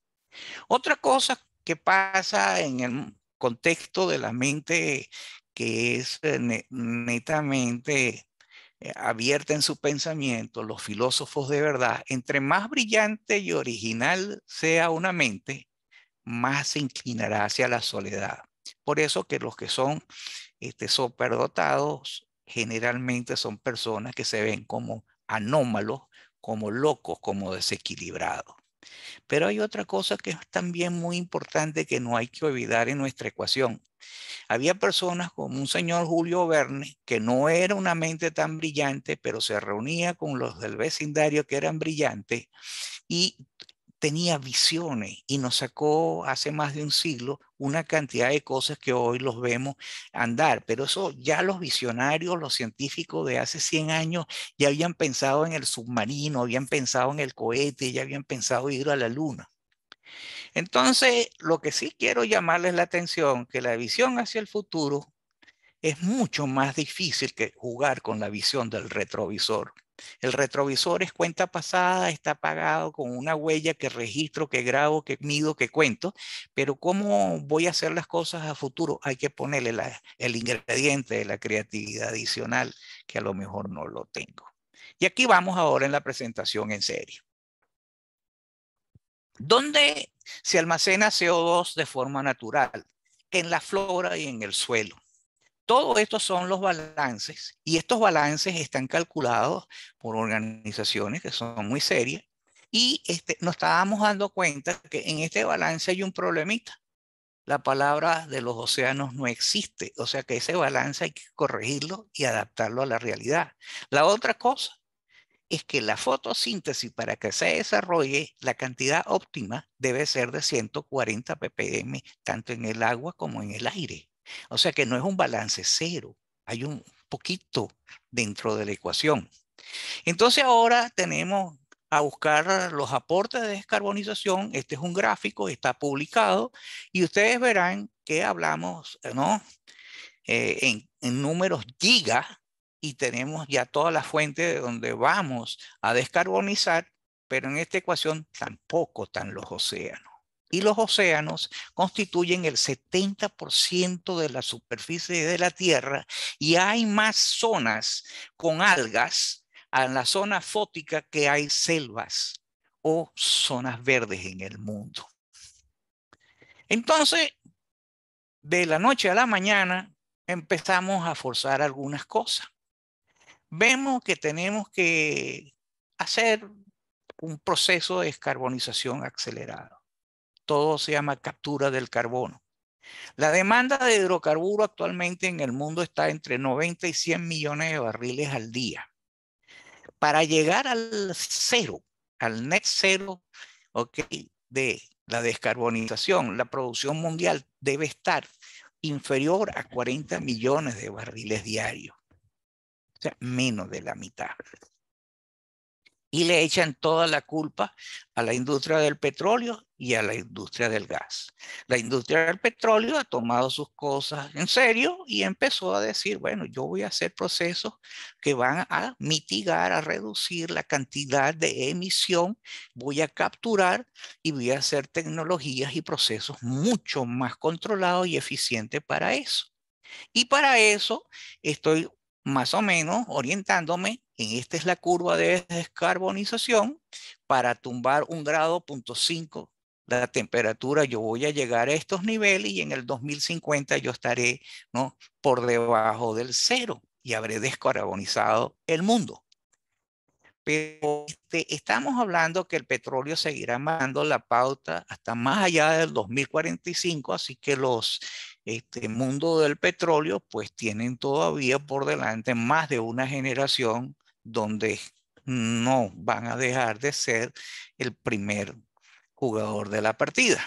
Otra cosa que pasa en el contexto de la mente que es netamente abierta en su pensamiento, los filósofos de verdad, entre más brillante y original sea una mente, más se inclinará hacia la soledad. Por eso que los que son superdotados generalmente son personas que se ven como anómalos, como locos, como desequilibrados. Pero hay otra cosa que es también muy importante que no hay que olvidar en nuestra ecuación. Había personas como un señor Julio Verne, que no era una mente tan brillante, pero se reunía con los del vecindario que eran brillantes y tenía visiones y nos sacó hace más de un siglo una cantidad de cosas que hoy los vemos andar. Pero eso ya los visionarios, los científicos de hace 100 años ya habían pensado en el submarino, habían pensado en el cohete, ya habían pensado ir a la luna. Entonces, lo que sí quiero llamarles la atención, que la visión hacia el futuro es mucho más difícil que jugar con la visión del retrovisor. El retrovisor es cuenta pasada, está apagado con una huella que registro, que grabo, que mido, que cuento, pero ¿cómo voy a hacer las cosas a futuro? Hay que ponerle el ingrediente de la creatividad adicional que a lo mejor no lo tengo. Y aquí vamos ahora en la presentación en serie. ¿Dónde se almacena CO2 de forma natural? En la flora y en el suelo. Todo esto son los balances y estos balances están calculados por organizaciones que son muy serias y nos estábamos dando cuenta que en este balance hay un problemita. La palabra de los océanos no existe, o sea que ese balance hay que corregirlo y adaptarlo a la realidad. La otra cosa es que la fotosíntesis para que se desarrolle, la cantidad óptima debe ser de 140 ppm, tanto en el agua como en el aire. O sea que no es un balance cero, hay un poquito dentro de la ecuación. Entonces ahora tenemos a buscar los aportes de descarbonización. Este es un gráfico, está publicado y ustedes verán que hablamos, ¿no? En números gigas y tenemos ya toda la fuente de donde vamos a descarbonizar, pero en esta ecuación tampoco están los océanos. Y los océanos constituyen el 70% de la superficie de la Tierra y hay más zonas con algas en la zona fótica que hay selvas o zonas verdes en el mundo. Entonces, de la noche a la mañana, empezamos a forzar algunas cosas. Vemos que tenemos que hacer un proceso de descarbonización acelerado. Todo se llama captura del carbono. La demanda de hidrocarburo actualmente en el mundo está entre 90 y 100 millones de barriles al día. Para llegar al cero, al net cero, okay, de la descarbonización, la producción mundial debe estar inferior a 40 millones de barriles diarios. O sea, menos de la mitad. Y le echan toda la culpa a la industria del petróleo y a la industria del gas. La industria del petróleo ha tomado sus cosas en serio y empezó a decir, bueno, yo voy a hacer procesos que van a mitigar, a reducir la cantidad de emisión, voy a capturar y voy a hacer tecnologías y procesos mucho más controlados y eficientes para eso. Y para eso estoy más o menos orientándome en esta es la curva de descarbonización para tumbar 1,5 grados la temperatura. Yo voy a llegar a estos niveles y en el 2050 yo estaré, ¿no?, por debajo del cero y habré descarbonizado el mundo. Pero estamos hablando que el petróleo seguirá mandando la pauta hasta más allá del 2045, así que los mundo del petróleo pues tienen todavía por delante más de una generación donde no van a dejar de ser el primer jugador de la partida.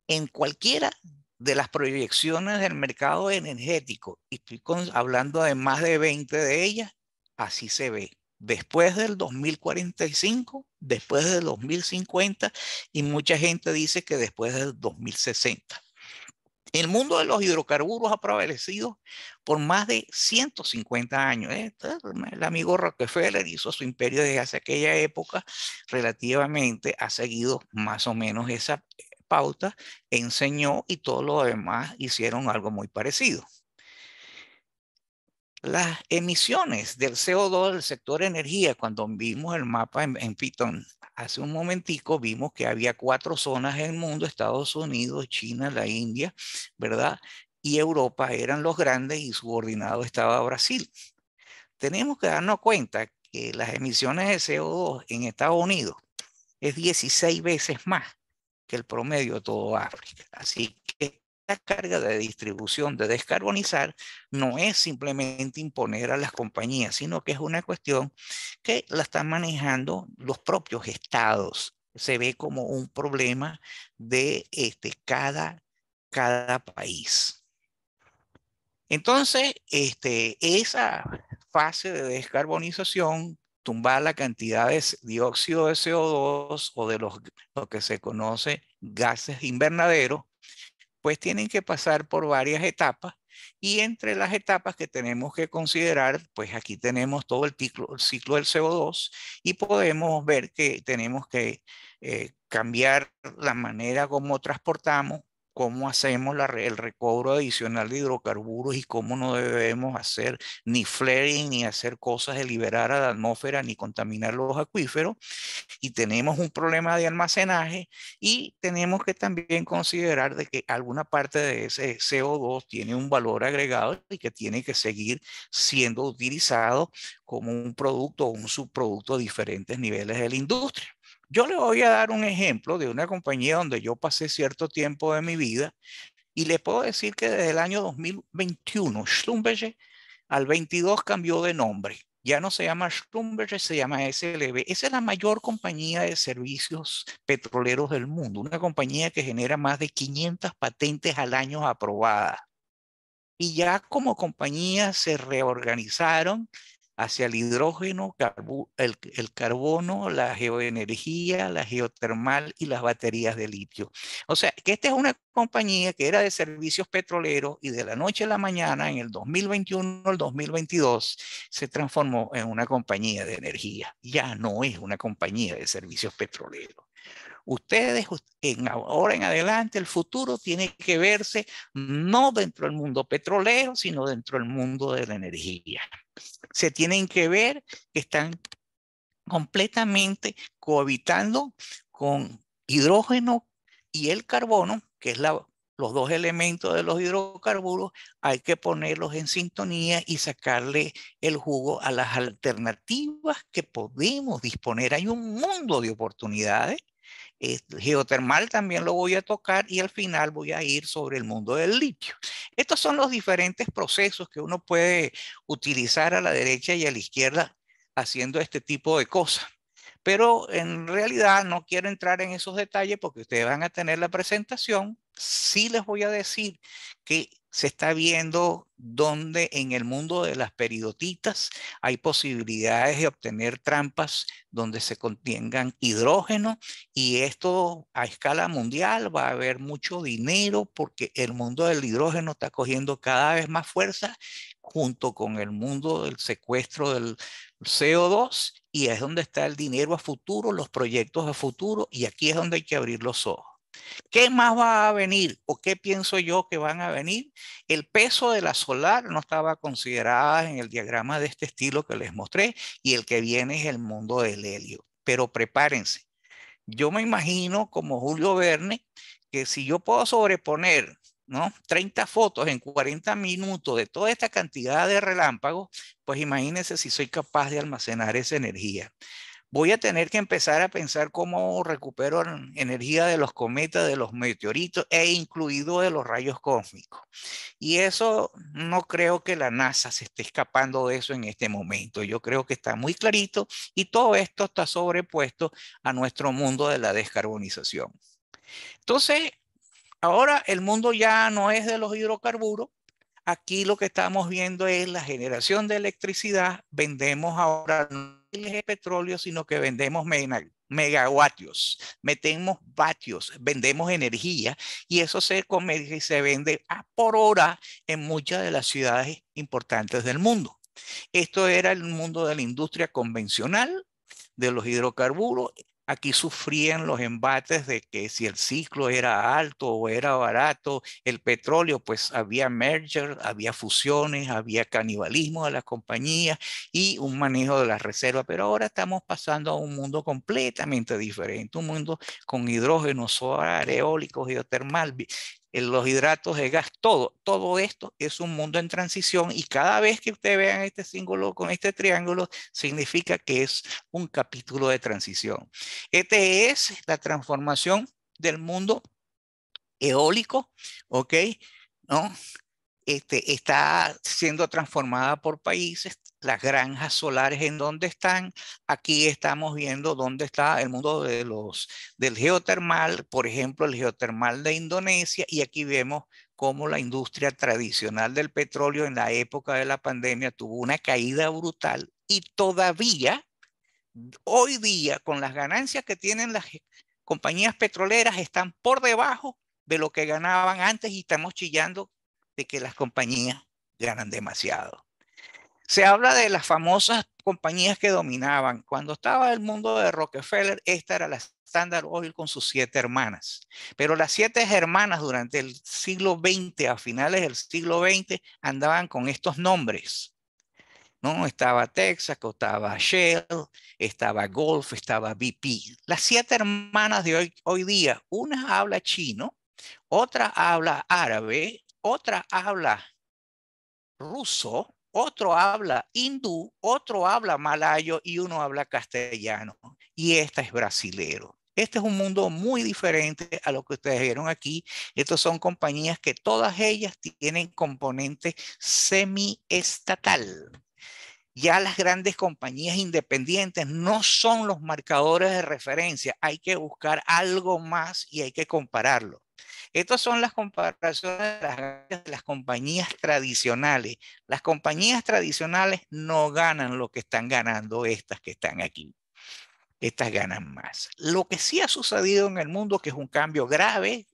En cualquiera de las proyecciones del mercado energético, y estoy hablando de más de 20 de ellas, así se ve. Después del 2045, después del 2050 y mucha gente dice que después del 2060. El mundo de los hidrocarburos ha prevalecido por más de 150 años. El amigo Rockefeller hizo su imperio desde hace aquella época, relativamente ha seguido más o menos esa pauta, enseñó y todos los demás hicieron algo muy parecido. Las emisiones del CO2 del sector energía, cuando vimos el mapa en Python hace un momentico, vimos que había 4 zonas en el mundo: Estados Unidos, China, la India, ¿verdad? Y Europa eran los grandes y subordinado estaba Brasil. Tenemos que darnos cuenta que las emisiones de CO2 en Estados Unidos es 16 veces más que el promedio de todo África. Así que la carga de distribución de descarbonizar no es simplemente imponer a las compañías, sino que es una cuestión que la están manejando los propios estados. Se ve como un problema de cada país. Entonces, esa fase de descarbonización, tumbar la cantidad de dióxido de CO2 o de lo que se conoce gases invernaderos, pues tienen que pasar por varias etapas Y entre las etapas que tenemos que considerar, pues aquí tenemos todo el ciclo del CO2 y podemos ver que tenemos que cambiar la manera como transportamos, cómo hacemos el recobro adicional de hidrocarburos y cómo no debemos hacer ni flaring, ni hacer cosas de liberar a la atmósfera, ni contaminar los acuíferos. Y tenemos un problema de almacenaje y tenemos que también considerar de que alguna parte de ese CO2 tiene un valor agregado y que tiene que seguir siendo utilizado como un producto o un subproducto a diferentes niveles de la industria. Yo le voy a dar un ejemplo de una compañía donde yo pasé cierto tiempo de mi vida y le puedo decir que desde el año 2021, Schlumberger al 22 cambió de nombre. Ya no se llama Schlumberger, se llama SLB. Esa es la mayor compañía de servicios petroleros del mundo, una compañía que genera más de 500 patentes al año aprobadas. Y ya como compañía se reorganizaron hacia el hidrógeno, el carbono, la geoenergía, la geotermal y las baterías de litio. O sea, que esta es una compañía que era de servicios petroleros y de la noche a la mañana, en el 2021 al 2022, se transformó en una compañía de energía. Ya no es una compañía de servicios petroleros. Ustedes, ahora en adelante, el futuro tiene que verse no dentro del mundo petrolero, sino dentro del mundo de la energía. Se tienen que ver que están completamente cohabitando con hidrógeno y el carbono, que es los dos elementos de los hidrocarburos. Hay que ponerlos en sintonía y sacarle el jugo a las alternativas que podemos disponer. Hay un mundo de oportunidades. Geotermal también lo voy a tocar y al final voy a ir sobre el mundo del litio. Estos son los diferentes procesos que uno puede utilizar a la derecha y a la izquierda haciendo este tipo de cosas. Pero en realidad no quiero entrar en esos detalles porque ustedes van a tener la presentación. Sí les voy a decir que se está viendo donde en el mundo de las peridotitas hay posibilidades de obtener trampas donde se contengan hidrógeno, y esto a escala mundial va a haber mucho dinero porque el mundo del hidrógeno está cogiendo cada vez más fuerza junto con el mundo del secuestro del CO2, y es donde está el dinero a futuro, los proyectos a futuro, y aquí es donde hay que abrir los ojos. ¿Qué más va a venir o qué pienso yo que van a venir? El peso de la solar no estaba considerada en el diagrama de este estilo que les mostré, y el que viene es el mundo del helio. Pero prepárense. Yo me imagino como Julio Verne que si yo puedo sobreponer, ¿no?, 30 fotos en 40 minutos de toda esta cantidad de relámpagos, pues imagínense si soy capaz de almacenar esa energía. Voy a tener que empezar a pensar cómo recupero energía de los cometas, de los meteoritos e incluido de los rayos cósmicos. Y eso no creo que la NASA se esté escapando de eso en este momento. Yo creo que está muy clarito y todo esto está sobrepuesto a nuestro mundo de la descarbonización. Entonces, ahora el mundo ya no es de los hidrocarburos. Aquí lo que estamos viendo es la generación de electricidad. Vendemos ahora no de petróleo, sino que vendemos megavatios, metemos vatios, vendemos energía, y eso se comercia y se vende por hora en muchas de las ciudades importantes del mundo. Esto era el mundo de la industria convencional de los hidrocarburos. Aquí sufrían los embates de que si el ciclo era alto o era barato. El petróleo, pues había merger, había fusiones, había canibalismo de las compañías y un manejo de las reservas. Pero ahora estamos pasando a un mundo completamente diferente, un mundo con hidrógeno, solar, eólico, geotermal, los hidratos de gas, todo esto es un mundo en transición, y cada vez que ustedes vean este símbolo con este triángulo, significa que es un capítulo de transición. Esta es la transformación del mundo eólico, ¿ok? ¿No? Está siendo transformada por países. Las granjas solares en donde están. Aquí estamos viendo dónde está el mundo del geotermal, por ejemplo, el geotermal de Indonesia, y aquí vemos cómo la industria tradicional del petróleo en la época de la pandemia tuvo una caída brutal, y todavía hoy día con las ganancias que tienen las compañías petroleras están por debajo de lo que ganaban antes, y estamos chillando de que las compañías ganan demasiado. Se habla de las famosas compañías que dominaban. Cuando estaba el mundo de Rockefeller, esta era la Standard Oil con sus 7 hermanas. Pero las 7 hermanas durante el siglo XX, a finales del siglo XX, andaban con estos nombres, ¿no? Estaba Texaco, estaba Shell, estaba Gulf, estaba BP. Las 7 hermanas de hoy día, una habla chino, otra habla árabe, otra habla ruso, otro habla hindú, otro habla malayo y uno habla castellano. Y esta es brasilero. Este es un mundo muy diferente a lo que ustedes vieron aquí. Estas son compañías que todas ellas tienen componente semiestatal. Ya las grandes compañías independientes no son los marcadores de referencia. Hay que buscar algo más y hay que compararlo. Estas son las comparaciones de las compañías tradicionales. Las compañías tradicionales no ganan lo que están ganando estas que están aquí. Estas ganan más. Lo que sí ha sucedido en el mundo, que es un cambio grave,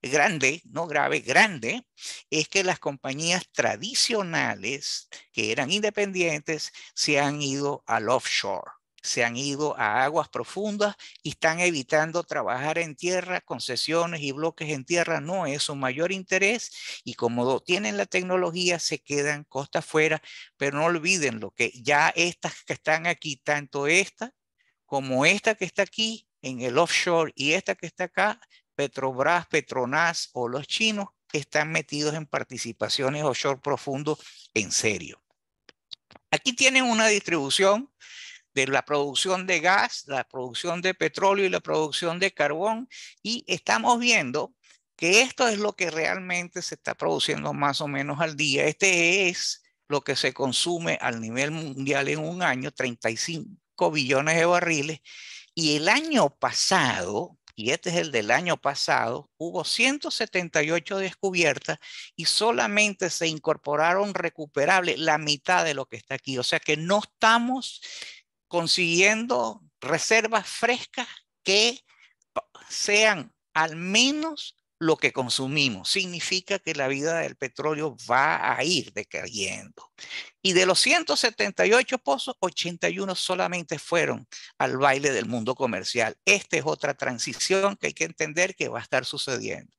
grande, no grave, grande, es que las compañías tradicionales que eran independientes se han ido al offshore, se han ido a aguas profundas y están evitando trabajar en tierra. Concesiones y bloques en tierra no es su mayor interés, y como tienen la tecnología se quedan costa afuera. Pero no olviden lo que ya estas que están aquí, tanto esta como esta que está aquí en el offshore y esta que está acá, Petrobras, Petronas o los chinos, están metidos en participaciones offshore profundo en serio. Aquí tienen una distribución de la producción de gas, la producción de petróleo y la producción de carbón, y estamos viendo que esto es lo que realmente se está produciendo más o menos al día. Este es lo que se consume al nivel mundial en un año, 35 billones de barriles, y el año pasado, y este es el del año pasado, hubo 178 descubiertas y solamente se incorporaron recuperables la mitad de lo que está aquí. O sea que no estamos consiguiendo reservas frescas que sean al menos lo que consumimos. Significa que la vida del petróleo va a ir decayendo. Y de los 178 pozos, 81 solamente fueron al baile del mundo comercial. Esta es otra transición que hay que entender que va a estar sucediendo.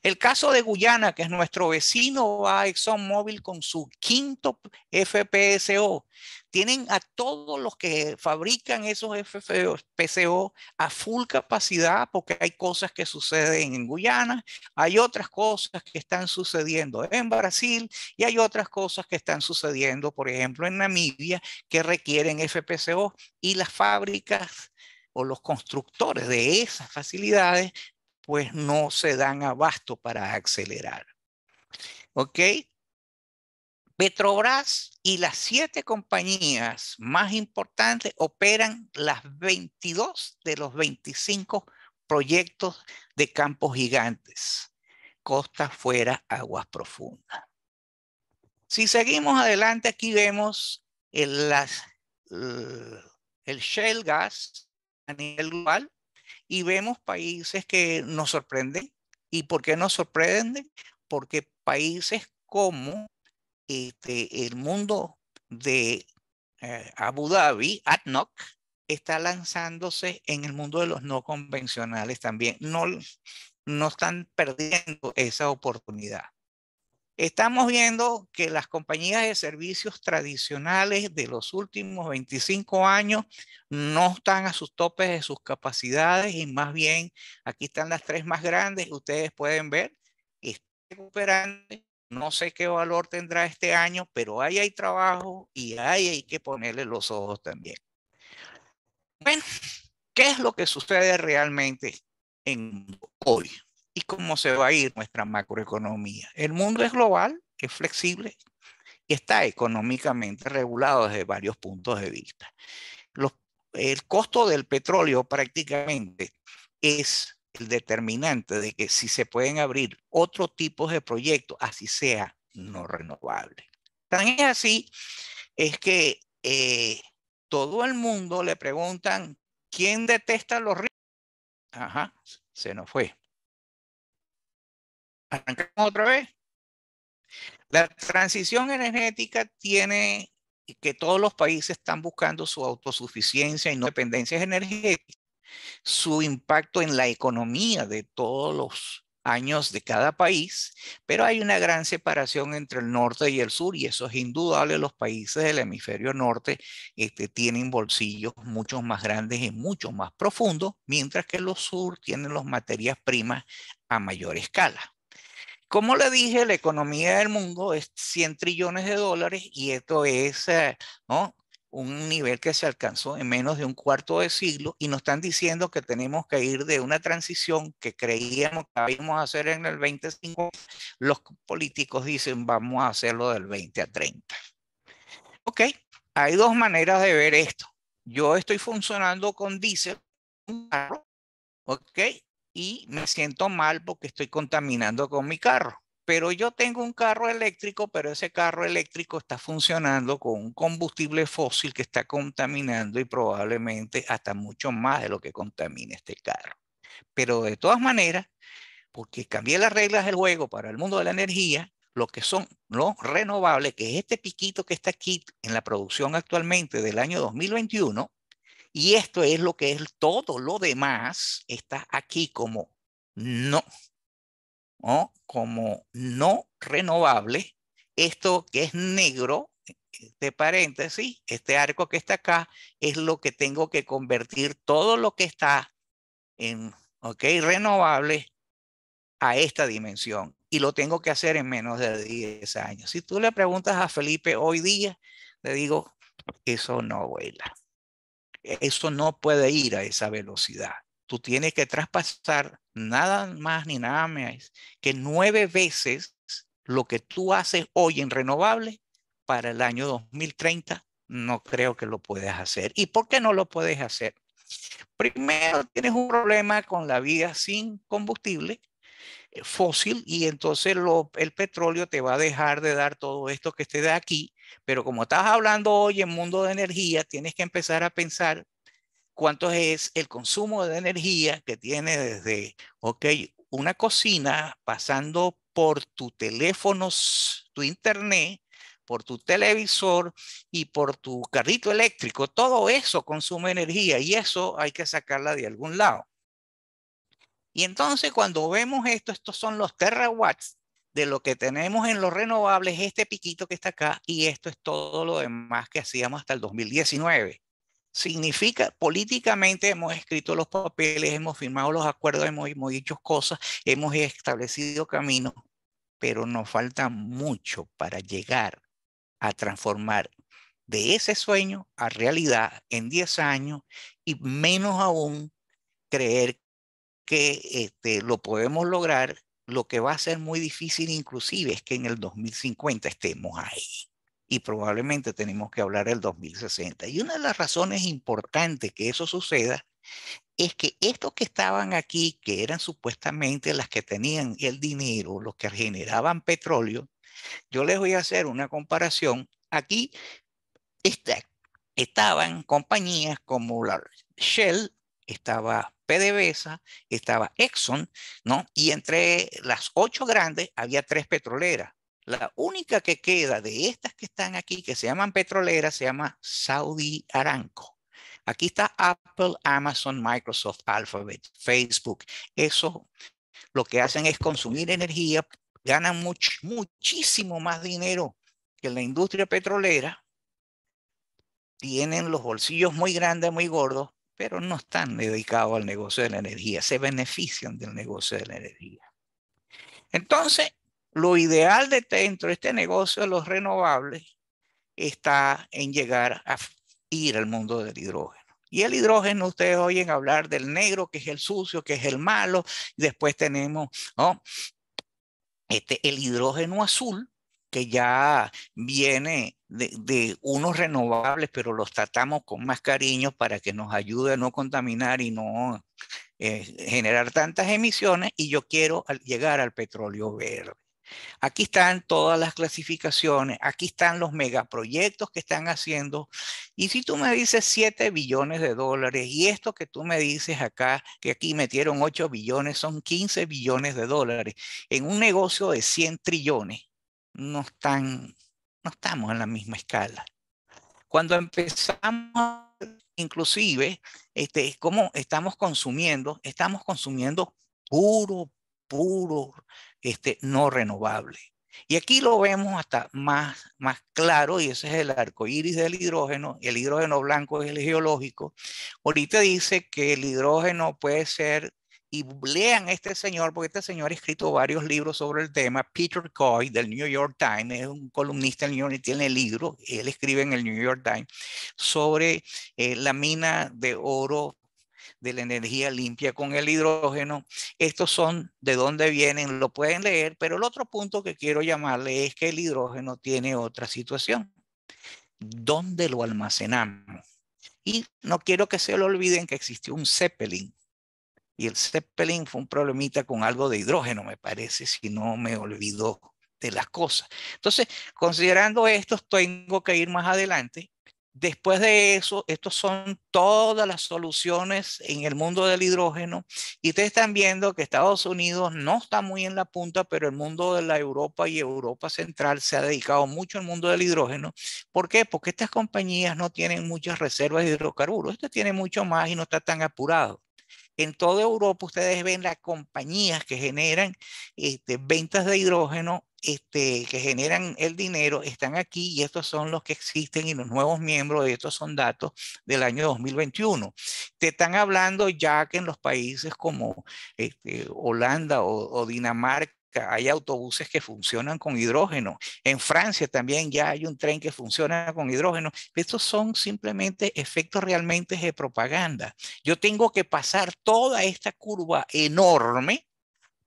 El caso de Guyana, que es nuestro vecino, va a ExxonMobil con su quinto FPSO. Tienen a todos los que fabrican esos FPSO a full capacidad, porque hay cosas que suceden en Guyana, hay otras cosas que están sucediendo en Brasil y hay otras cosas que están sucediendo, por ejemplo, en Namibia, que requieren FPSO, y las fábricas o los constructores de esas facilidades pues no se dan abasto para acelerar. ¿Ok? Petrobras y las 7 compañías más importantes operan las 22 de los 25 proyectos de campos gigantes. Costa afuera, aguas profundas. Si seguimos adelante, aquí vemos el shale gas a nivel global. Y vemos países que nos sorprenden. ¿Y por qué nos sorprenden? Porque países como el mundo de Abu Dhabi, ADNOC, está lanzándose en el mundo de los no convencionales también. No están perdiendo esa oportunidad. Estamos viendo que las compañías de servicios tradicionales de los últimos 25 años no están a sus topes de sus capacidades, y más bien aquí están las 3 más grandes. Ustedes pueden ver, están recuperando. No sé qué valor tendrá este año, pero ahí hay trabajo y ahí hay que ponerle los ojos también. Bueno, ¿qué es lo que sucede realmente hoy? ¿Y cómo se va a ir nuestra macroeconomía? El mundo es global, es flexible y está económicamente regulado desde varios puntos de vista. El costo del petróleo prácticamente es el determinante de que si se pueden abrir otros tipos de proyectos, así sea no renovable. Tan es así, es que todo el mundo le preguntan, ¿quién detesta los ricos? Ajá, se nos fue. Arrancamos otra vez. La transición energética tiene que todos los países están buscando su autosuficiencia y no dependencia energética, su impacto en la economía de todos los años de cada país, pero hay una gran separación entre el norte y el sur y eso es indudable. Los países del hemisferio norte tienen bolsillos mucho más grandes y mucho más profundos, mientras que los sur tienen las materias primas a mayor escala. Como le dije, la economía del mundo es 100 trillones de dólares y esto es ¿no? un nivel que se alcanzó en menos de un cuarto de siglo y nos están diciendo que tenemos que ir de una transición que creíamos que íbamos a hacer en el 2050. Los políticos dicen vamos a hacerlo del 20 a 30. Ok, hay dos maneras de ver esto. Yo estoy funcionando con diésel, ok, y me siento mal porque estoy contaminando con mi carro. Pero yo tengo un carro eléctrico, pero ese carro eléctrico está funcionando con un combustible fósil que está contaminando y probablemente hasta mucho más de lo que contamina este carro. Pero de todas maneras, porque cambié las reglas del juego para el mundo de la energía, lo que son los renovables, que es este piquito que está aquí en la producción actualmente del año 2021, y esto es lo que es todo lo demás, está aquí como no, ¿no? Como no renovable. Esto que es negro, de paréntesis, este arco que está acá, es lo que tengo que convertir todo lo que está en, ok, renovable a esta dimensión. Y lo tengo que hacer en menos de 10 años. Si tú le preguntas a Felipe hoy día, le digo, eso no vuela. Eso no puede ir a esa velocidad. Tú tienes que traspasar nada más ni nada más que 9 veces lo que tú haces hoy en renovable para el año 2030. No creo que lo puedas hacer. ¿Y por qué no lo puedes hacer? Primero, tienes un problema con la vía sin combustible fósil y entonces el petróleo te va a dejar de dar todo esto que te da aquí. Pero como estás hablando hoy en mundo de energía, tienes que empezar a pensar cuánto es el consumo de energía que tiene desde, ok, una cocina pasando por tu teléfono, tu internet, por tu televisor y por tu carrito eléctrico. Todo eso consume energía y eso hay que sacarla de algún lado. Y entonces cuando vemos esto, estos son los terawatts de lo que tenemos en los renovables, este piquito que está acá, y esto es todo lo demás que hacíamos hasta el 2019. Significa, políticamente hemos escrito los papeles, hemos firmado los acuerdos, hemos dicho cosas, hemos establecido caminos, pero nos falta mucho para llegar a transformar de ese sueño a realidad en 10 años y menos aún creer que lo podemos lograr. Lo que va a ser muy difícil inclusive es que en el 2050 estemos ahí. Y probablemente tenemos que hablar del 2060. Y una de las razones importantes que eso suceda es que estos que estaban aquí, que eran supuestamente las que tenían el dinero, los que generaban petróleo, yo les voy a hacer una comparación. Aquí estaban compañías como la Shell, estaba PDVSA, estaba Exxon, ¿no? Y entre las 8 grandes había 3 petroleras. La única que queda de estas que están aquí, que se llaman petroleras, se llama Saudi Aramco. Aquí está Apple, Amazon, Microsoft, Alphabet, Facebook. Eso lo que hacen es consumir energía, ganan muchísimo más dinero que la industria petrolera, tienen los bolsillos muy grandes, muy gordos, pero no están dedicados al negocio de la energía, se benefician del negocio de la energía. Entonces, lo ideal dentro de este negocio de los renovables está en llegar a ir al mundo del hidrógeno. Y el hidrógeno, ustedes oyen hablar del negro, que es el sucio, que es el malo. Después tenemos, ¿no? El hidrógeno azul, que ya viene de unos renovables, pero los tratamos con más cariño para que nos ayude a no contaminar y no generar tantas emisiones. Y yo quiero llegar al petróleo verde. Aquí están todas las clasificaciones, aquí están los megaproyectos que están haciendo. Y si tú me dices 7 billones de dólares y esto que tú me dices acá, que aquí metieron 8 billones, son 15 billones de dólares en un negocio de 100 trillones. no estamos en la misma escala. Cuando empezamos, inclusive, cómo estamos consumiendo puro, no renovable. Y aquí lo vemos hasta más claro, y ese es el arco iris del hidrógeno. El hidrógeno blanco es el geológico. Ahorita dice que el hidrógeno puede ser, y lean este señor, porque este señor ha escrito varios libros sobre el tema, Peter Coy, del New York Times, es un columnista del New York, y tiene el libro, él escribe en el New York Times, sobre la mina de oro de la energía limpia con el hidrógeno. Estos son de dónde vienen, lo pueden leer, pero el otro punto que quiero llamarle es que el hidrógeno tiene otra situación. ¿Dónde lo almacenamos? Y no quiero que se lo olviden que existió un Zeppelin. Y el Zeppelin fue un problemita con algo de hidrógeno, me parece, si no me olvido de las cosas. Entonces, considerando esto, tengo que ir más adelante. Después de eso, estos son todas las soluciones en el mundo del hidrógeno. Y ustedes están viendo que Estados Unidos no está muy en la punta, pero el mundo de la Europa y Europa Central se ha dedicado mucho al mundo del hidrógeno. ¿Por qué? Porque estas compañías no tienen muchas reservas de hidrocarburos. Este tiene mucho más y no está tan apurado. En toda Europa ustedes ven las compañías que generan ventas de hidrógeno, que generan el dinero, están aquí y estos son los que existen y los nuevos miembros de estos son datos del año 2021. Te están hablando ya que en los países como Holanda o Dinamarca, hay autobuses que funcionan con hidrógeno. En Francia también ya hay un tren que funciona con hidrógeno. Estos son simplemente efectos realmente de propaganda. Yo tengo que pasar toda esta curva enorme,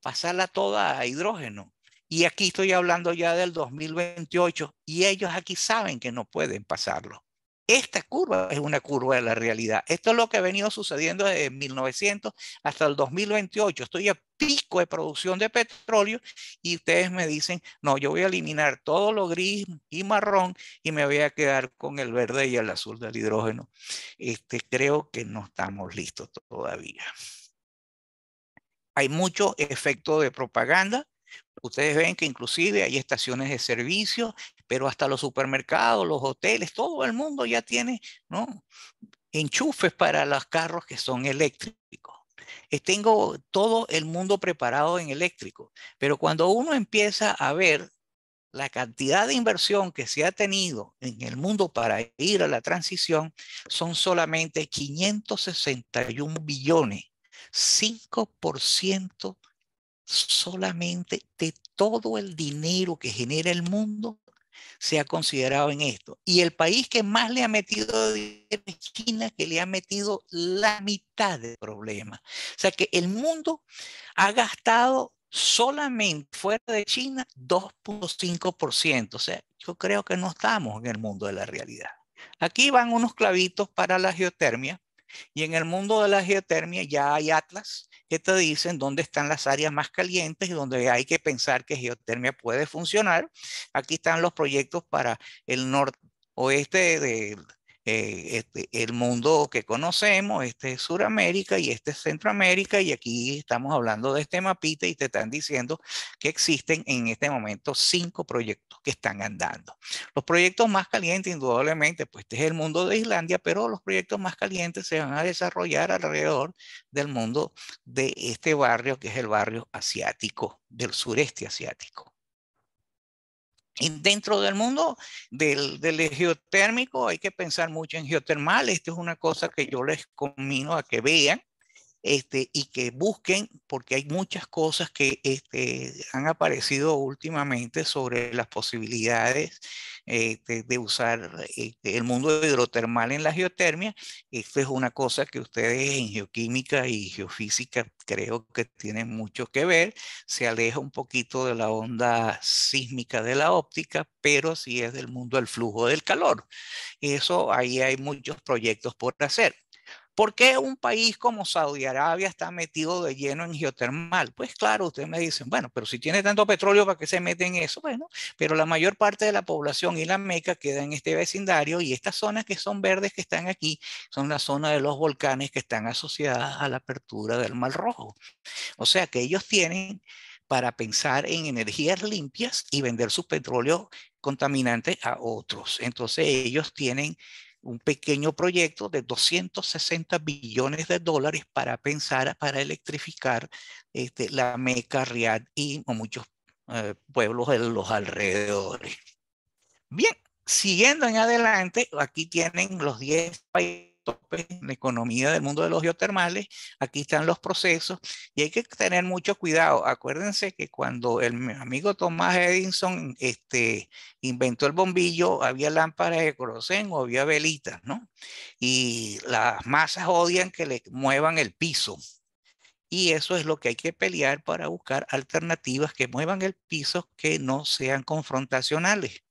pasarla toda a hidrógeno. Y aquí estoy hablando ya del 2028 y ellos aquí saben que no pueden pasarlo. Esta curva es una curva de la realidad. Esto es lo que ha venido sucediendo desde 1900 hasta el 2028. Estoy a pico de producción de petróleo y ustedes me dicen, no, yo voy a eliminar todo lo gris y marrón y me voy a quedar con el verde y el azul del hidrógeno. Creo que no estamos listos todavía. Hay mucho efecto de propaganda. Ustedes ven que inclusive hay estaciones de servicio, pero hasta los supermercados, los hoteles, todo el mundo ya tiene, ¿no?, enchufes para los carros que son eléctricos. Tengo todo el mundo preparado en eléctrico, pero cuando uno empieza a ver la cantidad de inversión que se ha tenido en el mundo para ir a la transición, son solamente 561 billones, 5% solamente de todo el dinero que genera el mundo se ha considerado en esto. Y el país que más le ha metido dinero es China, que le ha metido la mitad del problema. O sea que el mundo ha gastado solamente fuera de China 2.5%. O sea, yo creo que no estamos en el mundo de la realidad. Aquí van unos clavitos para la geotermia. Y en el mundo de la geotermia ya hay atlas que te dicen dónde están las áreas más calientes y donde hay que pensar que geotermia puede funcionar. Aquí están los proyectos para el noroeste de el mundo que conocemos, este es Suramérica y este es Centroamérica, y aquí estamos hablando de este mapita y te están diciendo que existen en este momento 5 proyectos que están andando. Los proyectos más calientes, indudablemente, pues este es el mundo de Islandia, pero los proyectos más calientes se van a desarrollar alrededor del mundo de este barrio, que es el barrio asiático, del sureste asiático. Y dentro del mundo del geotérmico hay que pensar mucho en geotermal. Esto es una cosa que yo les conmino a que vean. Y que busquen, porque hay muchas cosas que han aparecido últimamente sobre las posibilidades de usar el mundo hidrotermal en la geotermia. Esto es una cosa que ustedes en geoquímica y geofísica creo que tienen mucho que ver. Se aleja un poquito de la onda sísmica de la óptica, pero sí es del mundo del flujo del calor. Eso, ahí hay muchos proyectos por hacer. ¿Por qué un país como Saudi Arabia está metido de lleno en geotermal? Pues claro, ustedes me dicen, bueno, pero si tiene tanto petróleo, ¿para qué se mete en eso? Bueno, pero la mayor parte de la población y la Meca queda en este vecindario, y estas zonas que son verdes que están aquí son la zona de los volcanes que están asociadas a la apertura del Mar Rojo. O sea que ellos tienen para pensar en energías limpias y vender su petróleo contaminante a otros. Entonces ellos tienen un pequeño proyecto de 260 billones de dólares para pensar, para electrificar la Meca, Riad y muchos pueblos de los alrededores. Bien, siguiendo en adelante, aquí tienen los 10 países topes en la economía del mundo de los geotermales. Aquí están los procesos y hay que tener mucho cuidado. Acuérdense que cuando el amigo Thomas Edison inventó el bombillo, había lámparas de queroseno o había velitas, ¿no? Y las masas odian que le muevan el piso. Y eso es lo que hay que pelear para buscar alternativas que muevan el piso que no sean confrontacionales.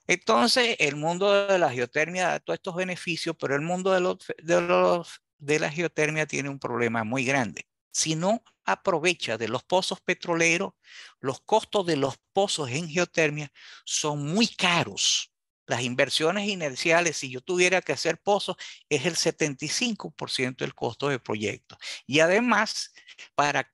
Entonces, el mundo de la geotermia da todos estos beneficios, pero el mundo de la geotermia tiene un problema muy grande. Si no aprovecha de los pozos petroleros, los costos de los pozos en geotermia son muy caros. Las inversiones inerciales, si yo tuviera que hacer pozos, es el 75% del costo del proyecto. Y además, para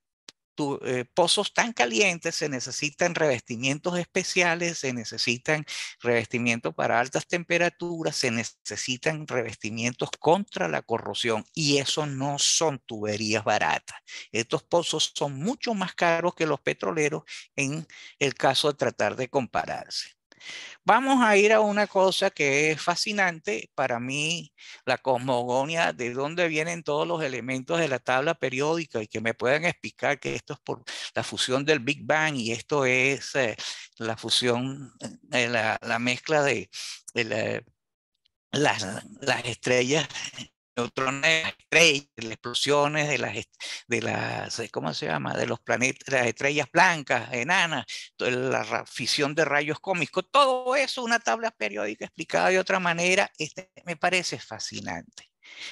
pozos tan calientes se necesitan revestimientos especiales, se necesitan revestimientos para altas temperaturas, se necesitan revestimientos contra la corrosión y eso no son tuberías baratas. Estos pozos son mucho más caros que los petroleros en el caso de tratar de compararse. Vamos a ir a una cosa que es fascinante para mí, la cosmogonía, de dónde vienen todos los elementos de la tabla periódica y que me puedan explicar que esto es por la fusión del Big Bang y esto es la fusión, la mezcla de las estrellas, neutrones, estrellas, las explosiones de las, ¿cómo se llama? De los planetas, las estrellas blancas, enanas, la fisión de rayos cósmicos, todo eso, una tabla periódica explicada de otra manera, me parece fascinante.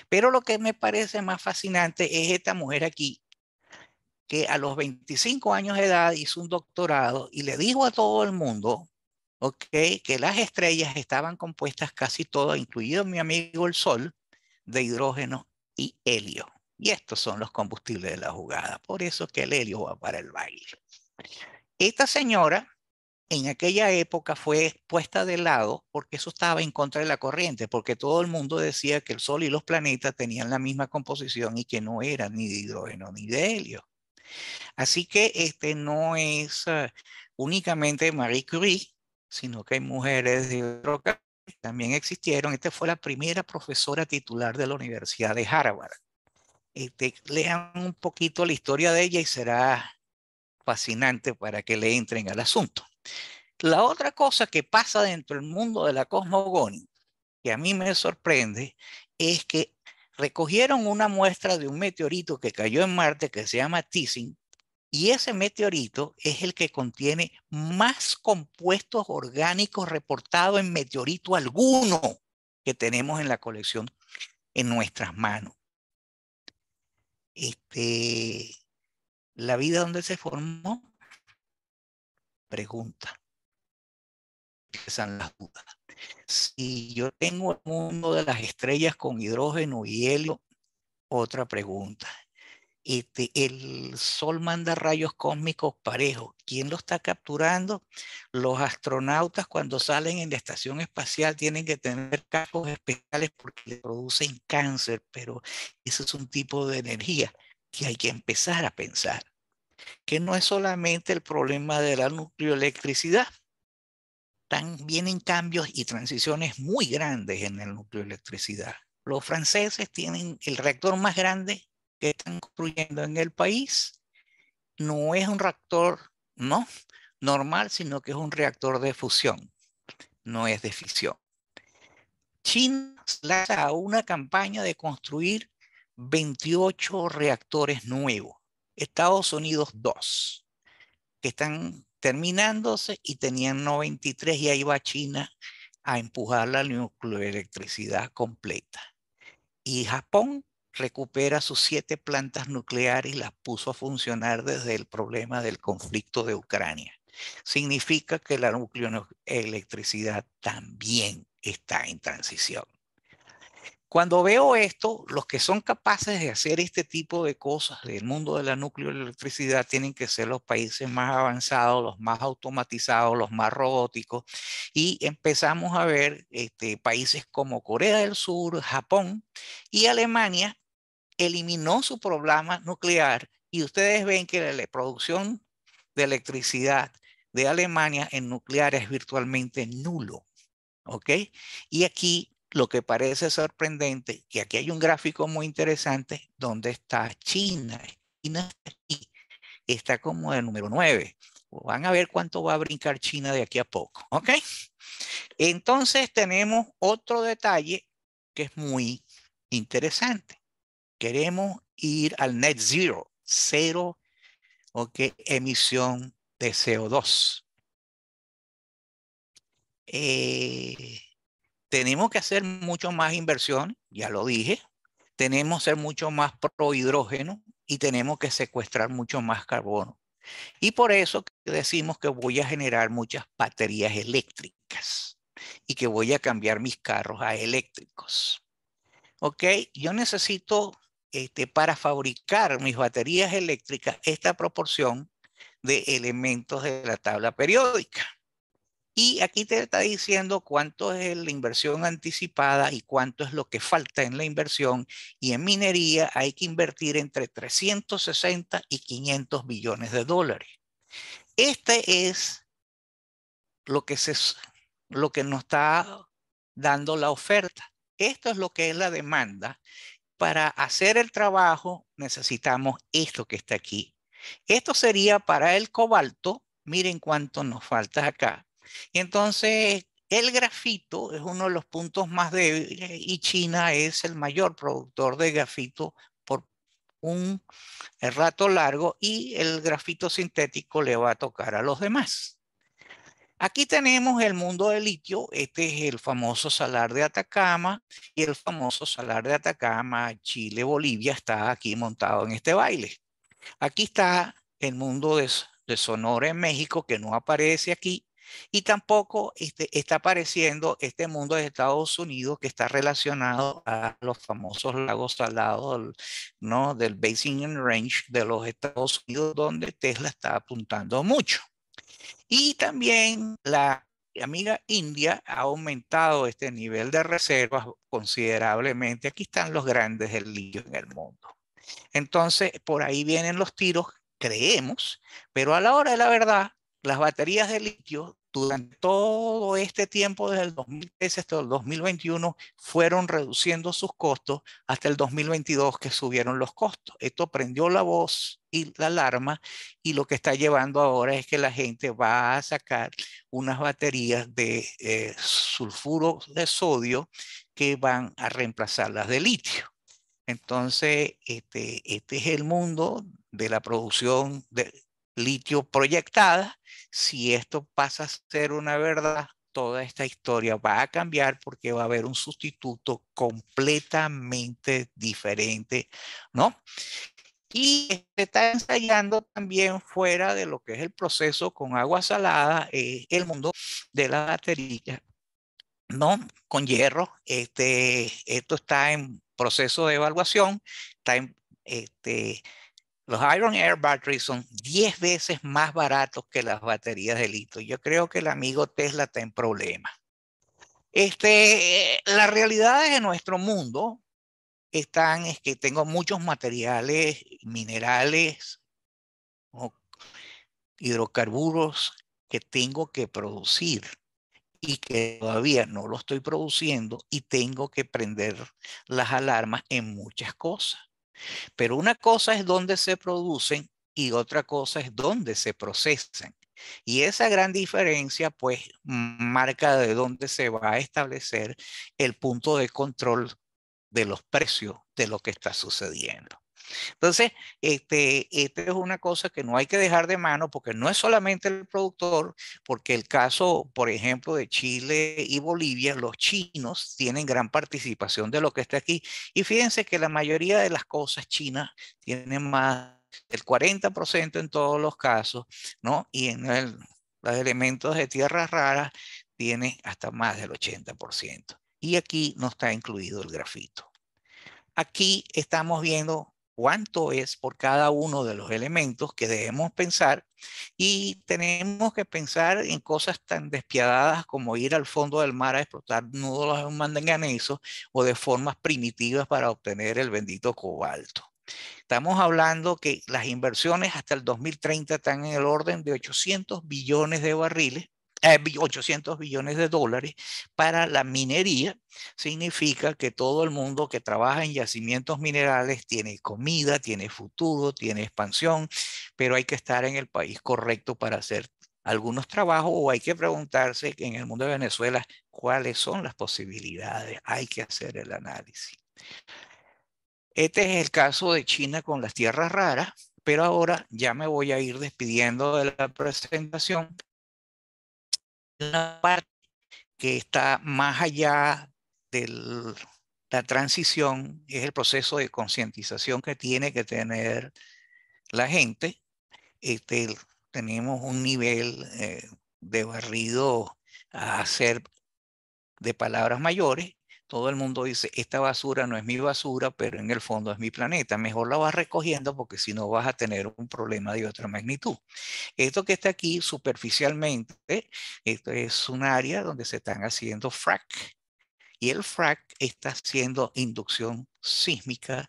Pero lo que me parece más fascinante es esta mujer aquí, que a los 25 años de edad hizo un doctorado y le dijo a todo el mundo, que las estrellas estaban compuestas casi todas, incluido mi amigo el Sol, de hidrógeno y helio. Y estos son los combustibles de la jugada. Por eso que el helio va para el baile. Esta señora en aquella época fue puesta de lado porque eso estaba en contra de la corriente, porque todo el mundo decía que el Sol y los planetas tenían la misma composición y que no eran ni de hidrógeno ni de helio. Así que no es únicamente Marie Curie, sino que hay mujeres de otro campo que también existieron. Esta fue la primera profesora titular de la Universidad de Harvard. Lean un poquito la historia de ella y será fascinante para que le entren al asunto. La otra cosa que pasa dentro del mundo de la cosmogonía, que a mí me sorprende, es que recogieron una muestra de un meteorito que cayó en Marte que se llama Teasing, y ese meteorito es el que contiene más compuestos orgánicos reportados en meteorito alguno que tenemos en la colección en nuestras manos. ¿La vida dónde se formó? Pregunta. Empiezan las dudas. Si yo tengo el mundo de las estrellas con hidrógeno y helio, otra pregunta. El Sol manda rayos cósmicos parejos. ¿Quién lo está capturando? Los astronautas cuando salen en la estación espacial tienen que tener cascos especiales porque le producen cáncer, pero ese es un tipo de energía que hay que empezar a pensar. Que no es solamente el problema de la nucleoelectricidad. Vienen cambios y transiciones muy grandes en la nucleoelectricidad. Los franceses tienen el reactor más grande que están construyendo en el país. No es un reactor normal, sino que es un reactor de fusión, no es de fisión. China lanza a una campaña de construir 28 reactores nuevos. Estados Unidos 2, que están terminándose y tenían 93 y ahí va China a empujar la nucleoelectricidad completa. Y Japón recupera sus 7 plantas nucleares y las puso a funcionar desde el problema del conflicto de Ucrania. Significa que la nucleoelectricidad también está en transición. Cuando veo esto, los que son capaces de hacer este tipo de cosas del mundo de la nucleoelectricidad tienen que ser los países más avanzados, los más automatizados, los más robóticos. Y empezamos a ver países como Corea del Sur, Japón y Alemania eliminó su programa nuclear. Y ustedes ven que la producción de electricidad de Alemania en nuclear es virtualmente nulo. ¿Ok? Y aquí lo que parece sorprendente, que aquí hay un gráfico muy interesante donde está China. China está aquí, está como de número 9. Van a ver cuánto va a brincar China de aquí a poco. ¿Ok? Entonces tenemos otro detalle que es muy interesante. Queremos ir al net zero, cero, ¿ok? Emisión de CO2. Tenemos que hacer mucho más inversión, ya lo dije. Tenemos que ser mucho más pro hidrógeno y tenemos que secuestrar mucho más carbono. Y por eso decimos que voy a generar muchas baterías eléctricas y que voy a cambiar mis carros a eléctricos. ¿Ok? Yo necesito para fabricar mis baterías eléctricas esta proporción de elementos de la tabla periódica. Y aquí te está diciendo cuánto es la inversión anticipada y cuánto es lo que falta en la inversión. Y en minería hay que invertir entre 360 y 500 billones de dólares. Este es lo que nos está dando la oferta. Esto es lo que es la demanda. Para hacer el trabajo necesitamos esto que está aquí. Esto sería para el cobalto. Miren cuánto nos falta acá. Y entonces el grafito es uno de los puntos más débiles y China es el mayor productor de grafito por un rato largo y el grafito sintético le va a tocar a los demás. Aquí tenemos el mundo del litio. Este es el famoso Salar de Atacama y el famoso Salar de Atacama, Chile, Bolivia está aquí montado en este baile. Aquí está el mundo de Sonora en México, que no aparece aquí, y tampoco está apareciendo este mundo de Estados Unidos que está relacionado a los famosos lagos salados, ¿no? Del Basin and Range de los Estados Unidos, donde Tesla está apuntando mucho. Y también la amiga India ha aumentado este nivel de reservas considerablemente. Aquí están los grandes del litio en el mundo. Entonces, por ahí vienen los tiros, creemos, pero a la hora de la verdad, las baterías de litio durante todo este tiempo, desde el 2013 hasta el 2021, fueron reduciendo sus costos hasta el 2022 que subieron los costos. Esto prendió la voz y la alarma y lo que está llevando ahora es que la gente va a sacar unas baterías de sulfuro de sodio que van a reemplazar las de litio. Entonces, este es el mundo de la producción de litio proyectada. Si esto pasa a ser una verdad, toda esta historia va a cambiar porque va a haber un sustituto completamente diferente, ¿no? Y se está ensayando también fuera de lo que es el proceso con agua salada, el mundo de la batería, ¿no? Con hierro. Esto está en proceso de evaluación. Está en, los Iron Air Batteries son 10 veces más baratos que las baterías de litio. Yo creo que el amigo Tesla está en problema. Las realidades de nuestro mundo es que tengo muchos materiales, minerales, o hidrocarburos que tengo que producir y que todavía no lo estoy produciendo y tengo que prender las alarmas en muchas cosas. Pero una cosa es dónde se producen y otra cosa es dónde se procesan. Y esa gran diferencia pues marca de dónde se va a establecer el punto de control de los precios de lo que está sucediendo. Entonces, es una cosa que no hay que dejar de mano porque no es solamente el productor, porque el caso, por ejemplo, de Chile y Bolivia, los chinos tienen gran participación de lo que está aquí. Y fíjense que la mayoría de las cosas chinas tienen más del 40% en todos los casos, ¿no? Y en los elementos de tierras raras tiene hasta más del 80%. Y aquí no está incluido el grafito. Aquí estamos viendo cuánto es por cada uno de los elementos que debemos pensar, y tenemos que pensar en cosas tan despiadadas como ir al fondo del mar a explotar nudos de manganeso o de formas primitivas para obtener el bendito cobalto. Estamos hablando que las inversiones hasta el 2030 están en el orden de 800 billones de barriles, 800 billones de dólares para la minería. Significa que todo el mundo que trabaja en yacimientos minerales tiene comida, tiene futuro, tiene expansión, pero hay que estar en el país correcto para hacer algunos trabajos, o hay que preguntarse en el mundo de Venezuela cuáles son las posibilidades. Hay que hacer el análisis. Este es el caso de China con las tierras raras, pero ahora ya me voy a ir despidiendo de la presentación. La parte que está más allá de la transición es el proceso de concientización que tiene que tener la gente. Tenemos un nivel de barrido a hacer de palabras mayores. Todo el mundo dice, esta basura no es mi basura, pero en el fondo es mi planeta. Mejor la vas recogiendo porque si no vas a tener un problema de otra magnitud. Esto que está aquí superficialmente, esto es un área donde se están haciendo frac. Y el frac está haciendo inducción sísmica,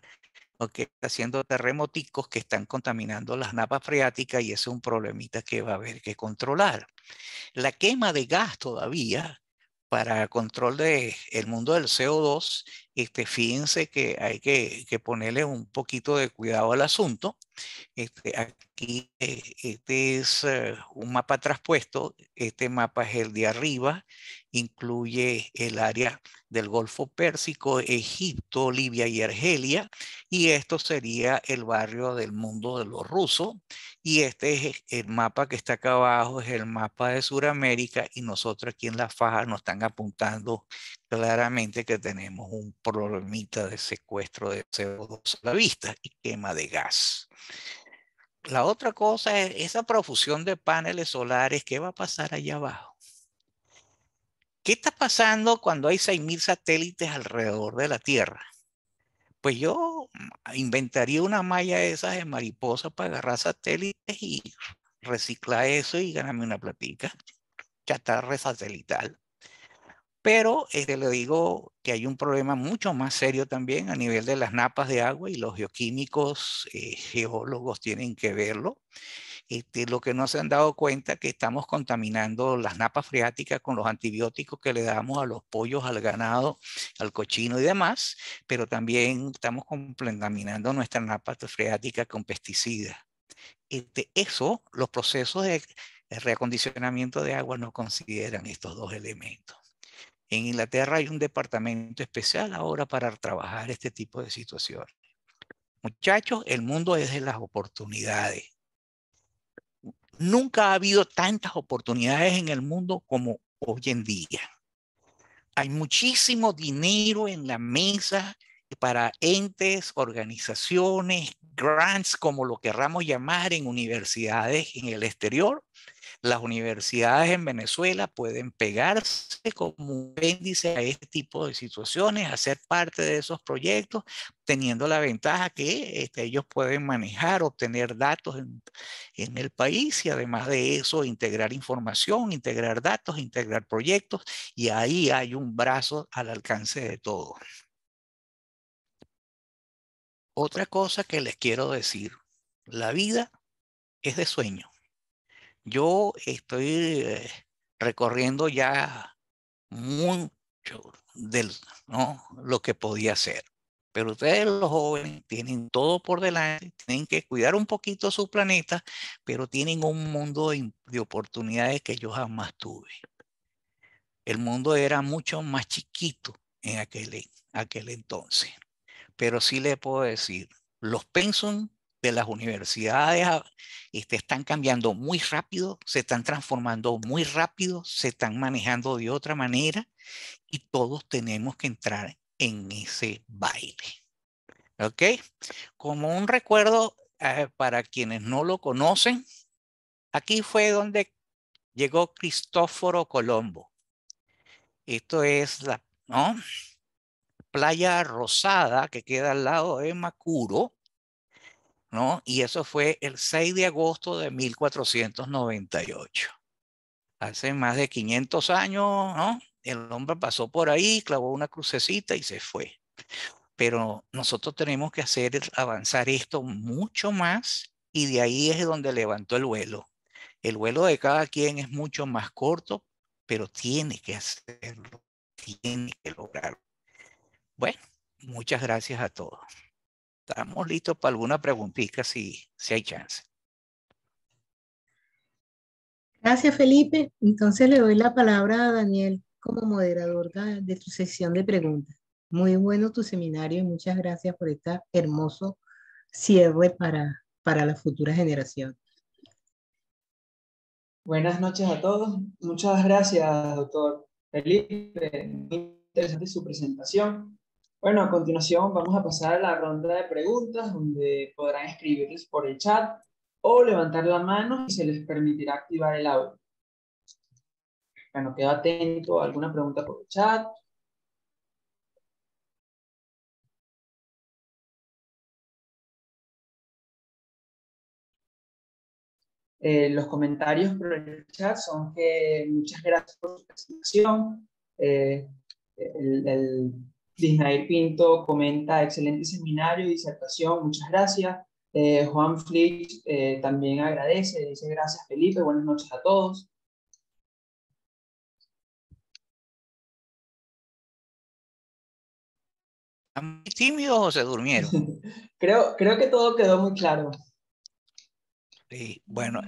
que está haciendo terremoticos que están contaminando las napas freáticas, y ese es un problemita que va a haber que controlar. La quema de gas todavía para control del mundo del CO2, fíjense que hay que ponerle un poquito de cuidado al asunto. Aquí este es un mapa traspuesto. Este mapa es el de arriba, incluye el área del Golfo Pérsico, Egipto, Libia y Argelia, y esto sería el barrio del mundo de los rusos. Y este es el mapa que está acá abajo, es el mapa de Sudamérica, y nosotros aquí en la faja nos están apuntando claramente que tenemos un problemita de secuestro de CO2 a la vista y quema de gas. La otra cosa es esa profusión de paneles solares. ¿Qué va a pasar allá abajo? ¿Qué está pasando cuando hay 6.000 satélites alrededor de la Tierra? Pues yo inventaría una malla de esas de mariposa para agarrar satélites y reciclar eso y ganarme una platica. Chatarra satelital. Pero le digo que hay un problema mucho más serio también a nivel de las napas de agua, y los geoquímicos, geólogos tienen que verlo. Lo que no se han dado cuenta es que estamos contaminando las napas freáticas con los antibióticos que le damos a los pollos, al ganado, al cochino y demás, pero también estamos contaminando nuestra napa freática con pesticidas. Los procesos de reacondicionamiento de agua no consideran estos dos elementos. En Inglaterra hay un departamento especial ahora para trabajar este tipo de situaciones. Muchachos, el mundo es de las oportunidades. Nunca ha habido tantas oportunidades en el mundo como hoy en día. Hay muchísimo dinero en la mesa para entes, organizaciones, grants, como lo querramos llamar, en universidades en el exterior. Las universidades en Venezuela pueden pegarse como un índice a este tipo de situaciones, hacer parte de esos proyectos, teniendo la ventaja que ellos pueden manejar, obtener datos en el país, y además de eso integrar información, integrar datos, integrar proyectos, y ahí hay un brazo al alcance de todos. Otra cosa que les quiero decir, la vida es de sueño. Yo estoy recorriendo ya mucho ¿no? lo que podía hacer. Pero ustedes, los jóvenes, tienen todo por delante, tienen que cuidar un poquito su planeta, pero tienen un mundo de oportunidades que yo jamás tuve. El mundo era mucho más chiquito en aquel entonces. Pero sí le puedo decir, los pensum de las universidades están cambiando muy rápido, se están transformando muy rápido, se están manejando de otra manera, y todos tenemos que entrar en ese baile. ¿Ok? Como un recuerdo para quienes no lo conocen, aquí fue donde llegó Cristóforo Colombo. Esto es ¿no? Playa Rosada, que queda al lado de Macuro, ¿no? Y eso fue el 6 de agosto de 1498. Hace más de 500 años, ¿no? El hombre pasó por ahí, clavó una crucecita y se fue. Pero nosotros tenemos que hacer avanzar esto mucho más y de ahí es donde levantó el vuelo. El vuelo de cada quien es mucho más corto, pero tiene que hacerlo, tiene que lograrlo. Bueno, muchas gracias a todos. Estamos listos para alguna preguntita si hay chance. Gracias, Felipe. Entonces le doy la palabra a Daniel como moderador de tu sesión de preguntas. Muy bueno tu seminario y muchas gracias por este hermoso cierre para la futura generación. Buenas noches a todos. Muchas gracias, doctor Felipe. Muy interesante su presentación. Bueno, a continuación vamos a pasar a la ronda de preguntas donde podrán escribirles por el chat o levantar la mano y se les permitirá activar el audio. Bueno, quedo atento a alguna pregunta por el chat. Los comentarios por el chat son que muchas gracias por su presentación. El Disnair Pinto comenta excelente seminario y disertación, muchas gracias. Juan Flix también agradece, dice gracias Felipe, buenas noches a todos. ¿Están muy tímidos o se durmieron? creo que todo quedó muy claro. Sí, bueno,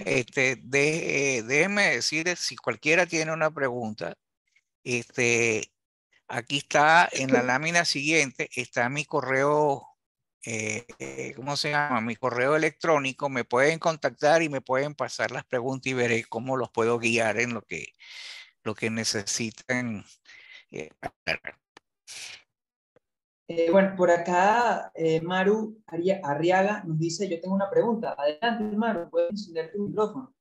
déjenme decirles, si cualquiera tiene una pregunta, aquí está en la lámina siguiente, está mi correo, ¿cómo se llama? Mi correo electrónico, me pueden contactar y me pueden pasar las preguntas y veré cómo los puedo guiar en lo que necesiten. Aclarar. Bueno, por acá Maru Arriaga nos dice, yo tengo una pregunta. Adelante, Maru, puedes encender tu micrófono.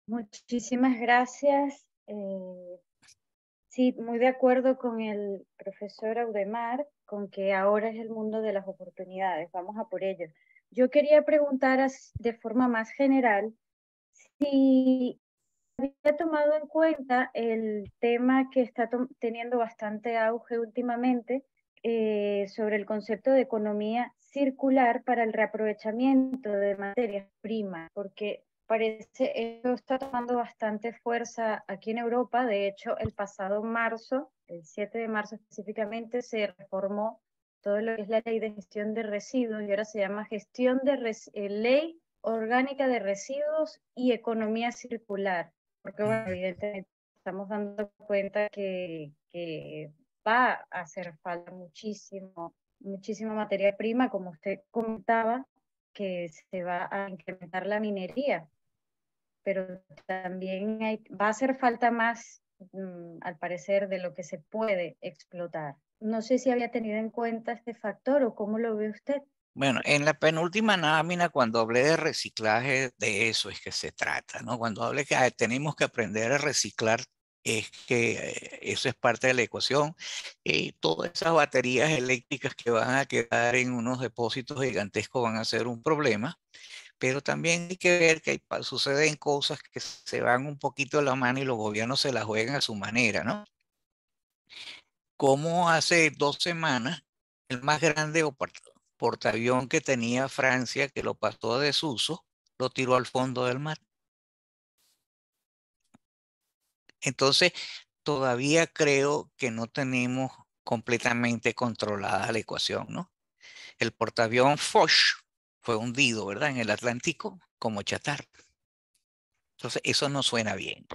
Muchísimas gracias. Sí, muy de acuerdo con el profesor Audemars, con que ahora es el mundo de las oportunidades. Vamos a por ello. Yo quería preguntar de forma más general si había tomado en cuenta el tema que está teniendo bastante auge últimamente sobre el concepto de economía circular para el reaprovechamiento de materias primas, porque parece esto está tomando bastante fuerza aquí en Europa. De hecho, el pasado marzo, el 7 de marzo específicamente, se reformó todo lo que es la ley de gestión de residuos y ahora se llama ley orgánica de residuos y economía circular, porque bueno, evidentemente estamos dando cuenta que va a hacer falta muchísima materia prima, como usted comentaba, que se va a incrementar la minería, pero también va a hacer falta más, al parecer, de lo que se puede explotar. No sé si había tenido en cuenta este factor o cómo lo ve usted. Bueno, en la penúltima lámina, cuando hablé de reciclaje, de eso es que se trata, ¿no? Cuando hablé que tenemos que aprender a reciclar, es que eso es parte de la ecuación. Todas esas baterías eléctricas que van a quedar en unos depósitos gigantescos van a ser un problema, pero también hay que ver que suceden cosas que se van un poquito de la mano y los gobiernos se las juegan a su manera, ¿no? Como hace 2 semanas, el más grande portaavión que tenía Francia, que lo pasó a desuso, lo tiró al fondo del mar. Entonces, todavía creo que no tenemos completamente controlada la ecuación, ¿no? El portaavión Foch fue hundido, ¿verdad? En el Atlántico como chatarra. Entonces, eso no suena bien.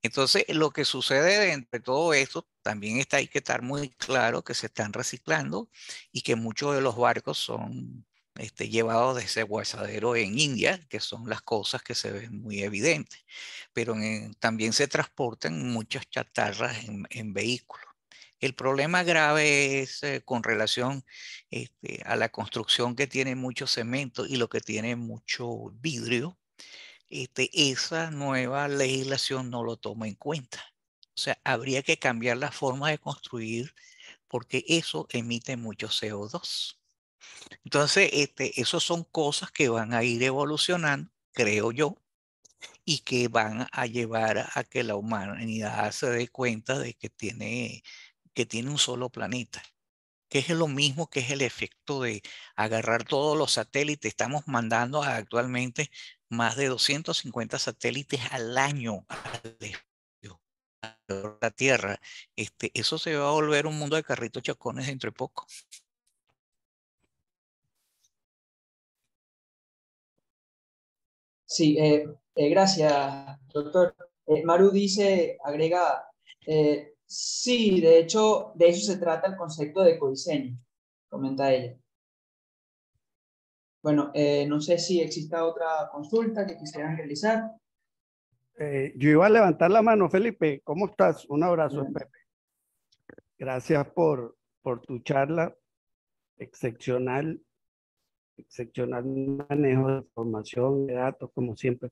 Entonces, lo que sucede entre todo esto, también hay que estar muy claro que se están reciclando y que muchos de los barcos son llevados de ese guasadero en India, que son las cosas que se ven muy evidentes, pero también se transportan muchas chatarras en vehículos. El problema grave es con relación a la construcción que tiene mucho cemento y lo que tiene mucho vidrio. Esa nueva legislación no lo toma en cuenta. O sea, habría que cambiar la forma de construir porque eso emite mucho CO2. Entonces, esos son cosas que van a ir evolucionando, creo yo, y que van a llevar a que la humanidad se dé cuenta de que tiene un solo planeta, que es lo mismo que es el efecto de agarrar todos los satélites. Estamos mandando actualmente más de 250 satélites al año al espacio, a la Tierra. Eso se va a volver un mundo de carritos chocones dentro de poco. Sí, gracias, doctor. Maru dice, agrega, sí, de hecho, de eso se trata el concepto de ecodiseño, comenta ella. Bueno, no sé si exista otra consulta que quisieran realizar. Yo iba a levantar la mano, Felipe. ¿Cómo estás? Un abrazo, Pepe. Gracias por tu charla. Excepcional manejo de información, de datos, como siempre.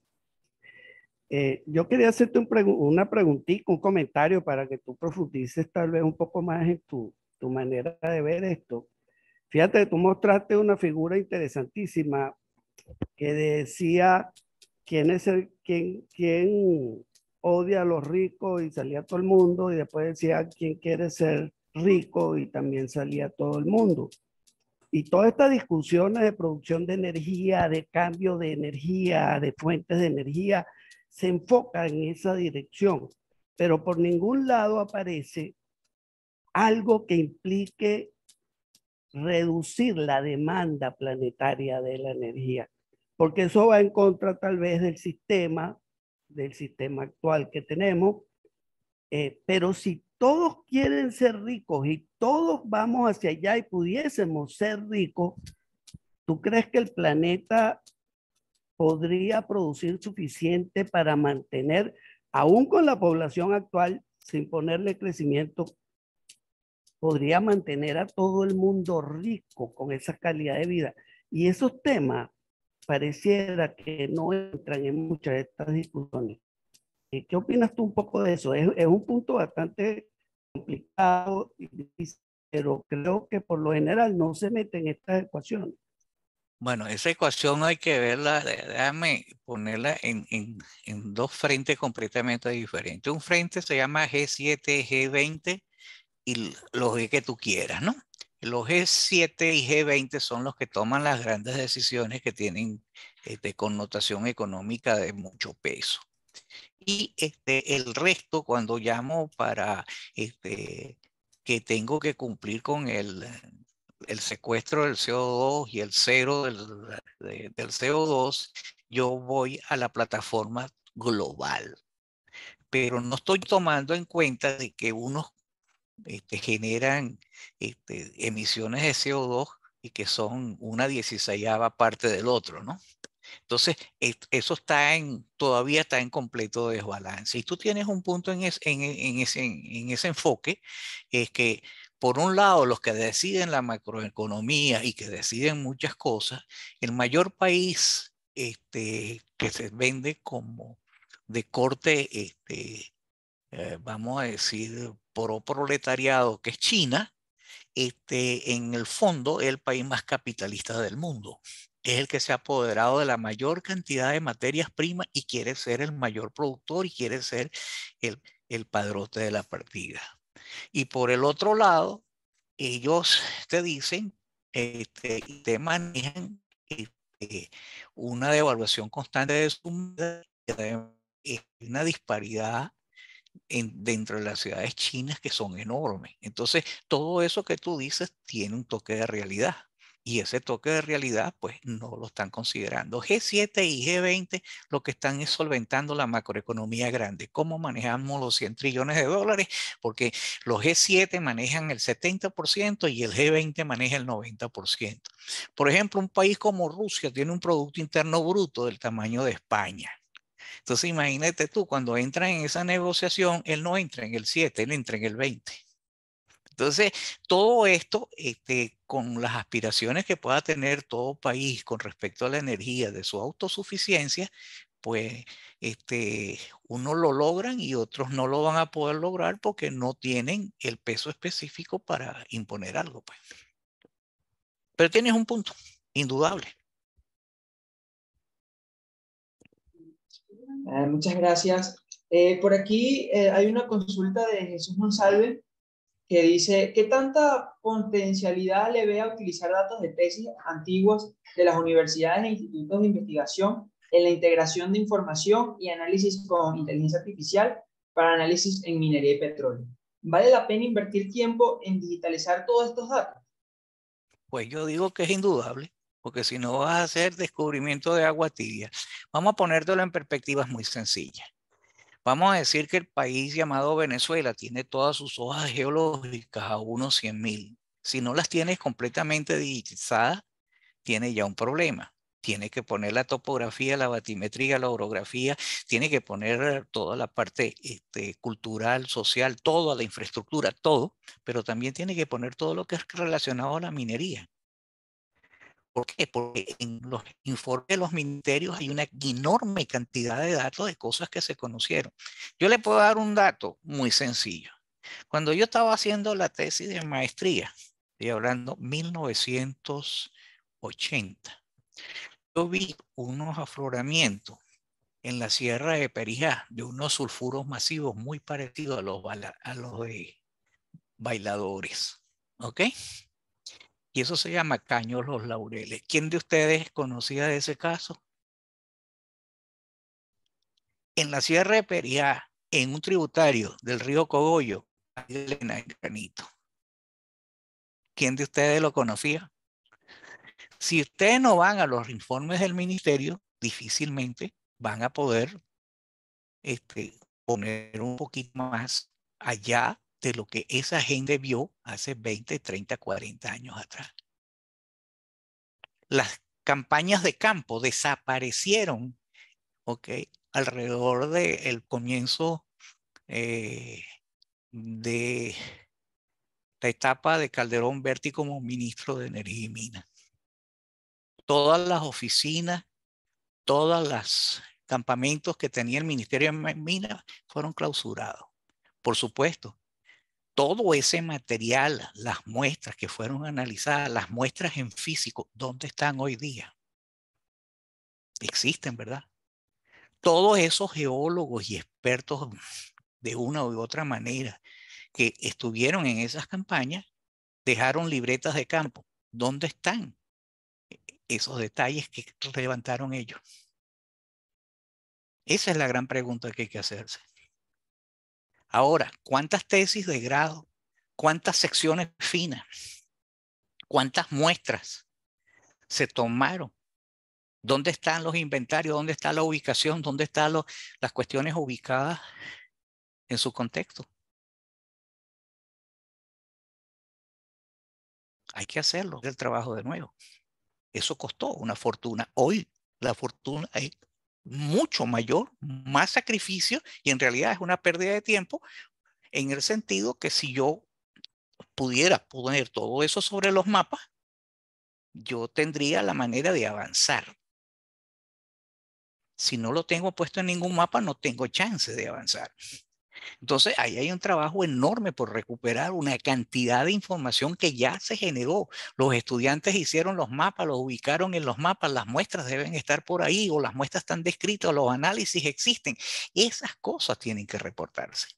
Yo quería hacerte una preguntita, un comentario para que tú profundices tal vez un poco más en tu manera de ver esto. Fíjate, tú mostraste una figura interesantísima que decía quién odia a los ricos y salía todo el mundo, y después decía quién quiere ser rico y también salía todo el mundo. Y todas estas discusiones de producción de energía, de cambio de energía, de fuentes de energía, se enfocan en esa dirección, pero por ningún lado aparece algo que implique reducir la demanda planetaria de la energía, porque eso va en contra tal vez del sistema actual que tenemos, pero si todos quieren ser ricos y todos vamos hacia allá y pudiésemos ser ricos, ¿tú crees que el planeta podría producir suficiente para mantener, aún con la población actual, sin ponerle crecimiento, podría mantener a todo el mundo rico con esa calidad de vida? Y esos temas pareciera que no entran en muchas de estas discusiones. ¿Qué opinas tú un poco de eso? Es un punto bastante complicado, pero creo que por lo general no se mete en estas ecuaciones. Bueno, esa ecuación hay que verla, déjame ponerla en dos frentes completamente diferentes. Un frente se llama G7, G20 y los G que tú quieras, ¿no? Los G7 y G20 son los que toman las grandes decisiones que tienen connotación económica de mucho peso. Y el resto, cuando llamo para que tengo que cumplir con el secuestro del CO2 y el cero del CO2, yo voy a la plataforma global. Pero no estoy tomando en cuenta de que unos generan emisiones de CO2 y que son una 16ª parte del otro, ¿no? Entonces, eso todavía está en completo desbalance. Y tú tienes un punto en ese enfoque, es que por un lado los que deciden la macroeconomía y que deciden muchas cosas, el mayor país que se vende como de corte, vamos a decir, proletariado, que es China, en el fondo es el país más capitalista del mundo. Es el que se ha apoderado de la mayor cantidad de materias primas y quiere ser el mayor productor y quiere ser el padrote de la partida. Y por el otro lado, ellos te dicen, te manejan una devaluación constante de su moneda, una disparidad dentro de las ciudades chinas que son enormes. Entonces, todo eso que tú dices tiene un toque de realidad. Y ese toque de realidad, pues no lo están considerando. G7 y G20 lo que están es solventando la macroeconomía grande. ¿Cómo manejamos los 100 trillones de dólares? Porque los G7 manejan el 70% y el G20 maneja el 90%. Por ejemplo, un país como Rusia tiene un Producto Interno Bruto del tamaño de España. Entonces imagínate tú, cuando entra en esa negociación, él no entra en el 7, él entra en el 20. Entonces, todo esto, con las aspiraciones que pueda tener todo país con respecto a la energía de su autosuficiencia, pues unos lo logran y otros no lo van a poder lograr porque no tienen el peso específico para imponer algo, pues. Pero tienes un punto, indudable. Muchas gracias. Por aquí hay una consulta de Jesús Monsalve que dice, ¿qué tanta potencialidad le ve a utilizar datos de tesis antiguos de las universidades e institutos de investigación en la integración de información y análisis con inteligencia artificial para análisis en minería y petróleo? ¿Vale la pena invertir tiempo en digitalizar todos estos datos? Pues yo digo que es indudable, porque si no vas a hacer descubrimiento de agua tibia. Vamos a ponértelo en perspectivas muy sencillas. Vamos a decir que el país llamado Venezuela tiene todas sus hojas geológicas a unos 100.000. Si no las tienes completamente digitizadas, tiene ya un problema. Tiene que poner la topografía, la batimetría, la orografía, tiene que poner toda la parte cultural, social, toda la infraestructura, todo, pero también tiene que poner todo lo que es relacionado a la minería. ¿Por qué? Porque en los informes de los ministerios hay una enorme cantidad de datos de cosas que se conocieron. Yo le puedo dar un dato muy sencillo. Cuando yo estaba haciendo la tesis de maestría, estoy hablando 1980, yo vi unos afloramientos en la sierra de Perijá de unos sulfuros masivos muy parecidos a los de Bailadores. ¿Ok? Y eso se llama Caños Los Laureles. ¿Quién de ustedes conocía de ese caso? En la sierra de Perijá, en un tributario del río Cogollo, hay arena en granito. ¿Quién de ustedes lo conocía? Si ustedes no van a los informes del ministerio, difícilmente van a poder poner un poquito más allá de lo que esa gente vio hace 20, 30, 40 años atrás. Las campañas de campo desaparecieron, ¿ok? Alrededor del comienzo de la etapa de Calderón Berti como ministro de Energía y Minas. Todas las oficinas, todos los campamentos que tenía el Ministerio de Minas fueron clausurados. Por supuesto, todo ese material, las muestras que fueron analizadas, las muestras en físico, ¿dónde están hoy día? Existen, ¿verdad? Todos esos geólogos y expertos de una u otra manera que estuvieron en esas campañas dejaron libretas de campo. ¿Dónde están esos detalles que levantaron ellos? Esa es la gran pregunta que hay que hacerse. Ahora, ¿cuántas tesis de grado? ¿Cuántas secciones finas? ¿Cuántas muestras se tomaron? ¿Dónde están los inventarios? ¿Dónde está la ubicación? ¿Dónde están las cuestiones ubicadas en su contexto? Hay que hacerlo, el trabajo de nuevo. Eso costó una fortuna. Hoy la fortuna es mucho mayor, más sacrificio y en realidad es una pérdida de tiempo en el sentido que si yo pudiera poner todo eso sobre los mapas, yo tendría la manera de avanzar. Si no lo tengo puesto en ningún mapa, no tengo chance de avanzar. Entonces, ahí hay un trabajo enorme por recuperar una cantidad de información que ya se generó. Los estudiantes hicieron los mapas, los ubicaron en los mapas, las muestras deben estar por ahí o las muestras están descritas, los análisis existen. Esas cosas tienen que reportarse.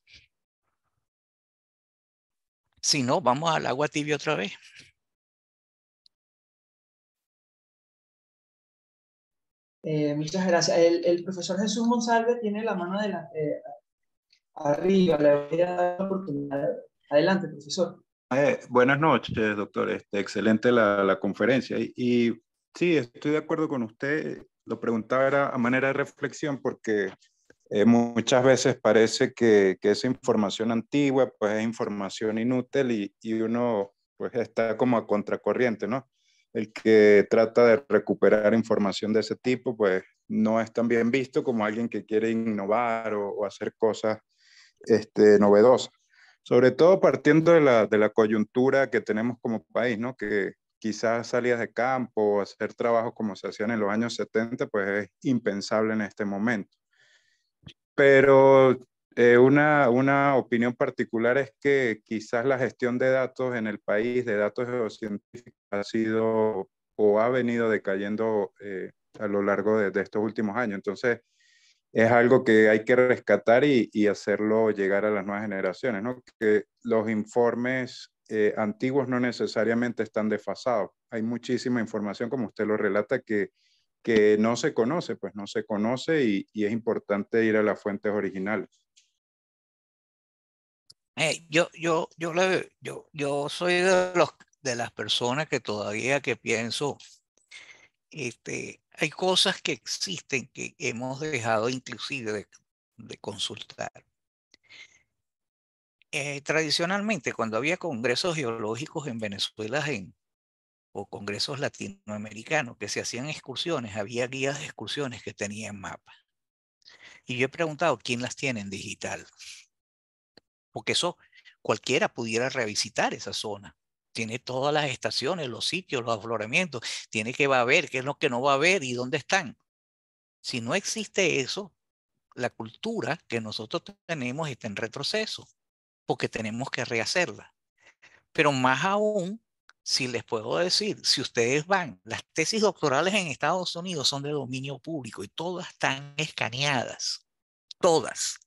Si no, vamos al agua tibia otra vez. Muchas gracias. El profesor Jesús Monsalve tiene la mano arriba. Le voy a dar la oportunidad. Adelante, profesor. Buenas noches, doctor. Excelente la conferencia. Y sí, estoy de acuerdo con usted. Lo preguntaba era a manera de reflexión porque muchas veces parece que esa información antigua pues es información inútil y uno pues está como a contracorriente, ¿no? El que trata de recuperar información de ese tipo pues no es tan bien visto como alguien que quiere innovar o hacer cosas novedosas. Sobre todo partiendo de la coyuntura que tenemos como país, ¿no? Que quizás salidas de campo o hacer trabajo como se hacían en los años 70, pues es impensable en este momento. Pero una opinión particular es que quizás la gestión de datos en el país, de datos geocientíficos, ha sido o ha venido decayendo a lo largo de estos últimos años. Entonces, es algo que hay que rescatar y hacerlo llegar a las nuevas generaciones, ¿no? Que los informes antiguos no necesariamente están desfasados. Hay muchísima información, como usted lo relata, que no se conoce, pues no se conoce y es importante ir a las fuentes originales. Yo soy de las personas que todavía que pienso, hay cosas que existen que hemos dejado inclusive de consultar. Tradicionalmente, cuando había congresos geológicos en Venezuela o congresos latinoamericanos que se hacían excursiones, había guías de excursiones que tenían mapas. Y yo he preguntado, ¿quién las tiene en digital? Porque eso cualquiera pudiera revisitar esa zona. Tiene todas las estaciones, los sitios, los afloramientos. Tiene que va a haber, qué es lo que no va a haber y dónde están. Si no existe eso, la cultura que nosotros tenemos está en retroceso, porque tenemos que rehacerla. Pero más aún, si les puedo decir, si ustedes van, las tesis doctorales en Estados Unidos son de dominio público y todas están escaneadas, todas.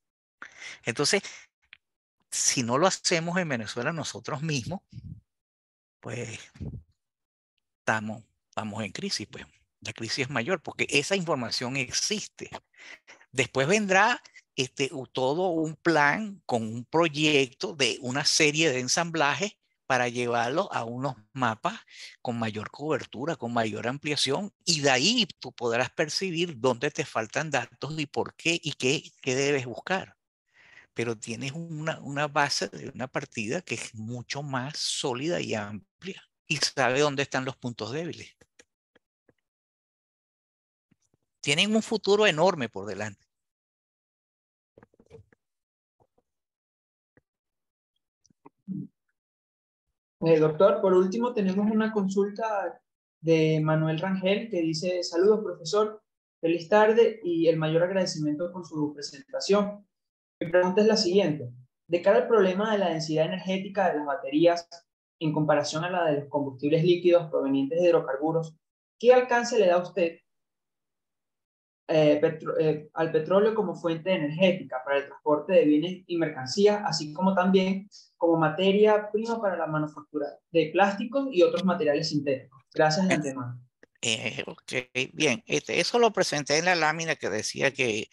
Entonces, si no lo hacemos en Venezuela nosotros mismos, pues estamos en crisis, pues. La crisis es mayor porque esa información existe. Después vendrá todo un plan con un proyecto de una serie de ensamblajes para llevarlo a unos mapas con mayor cobertura, con mayor ampliación, y de ahí tú podrás percibir dónde te faltan datos y por qué y qué debes buscar. Pero tienes una base de una partida que es mucho más sólida y amplia y sabe dónde están los puntos débiles. Tienen un futuro enorme por delante. Doctor, por último tenemos una consulta de Manuel Rangel que dice: saludos profesor, feliz tarde y el mayor agradecimiento por su presentación. Mi pregunta es la siguiente: de cara al problema de la densidad energética de las baterías en comparación a la de los combustibles líquidos provenientes de hidrocarburos, ¿qué alcance le da usted al petróleo como fuente energética para el transporte de bienes y mercancías, así como también como materia prima para la manufactura de plásticos y otros materiales sintéticos? Gracias de antemano. Ok, bien. Eso lo presenté en la lámina que decía que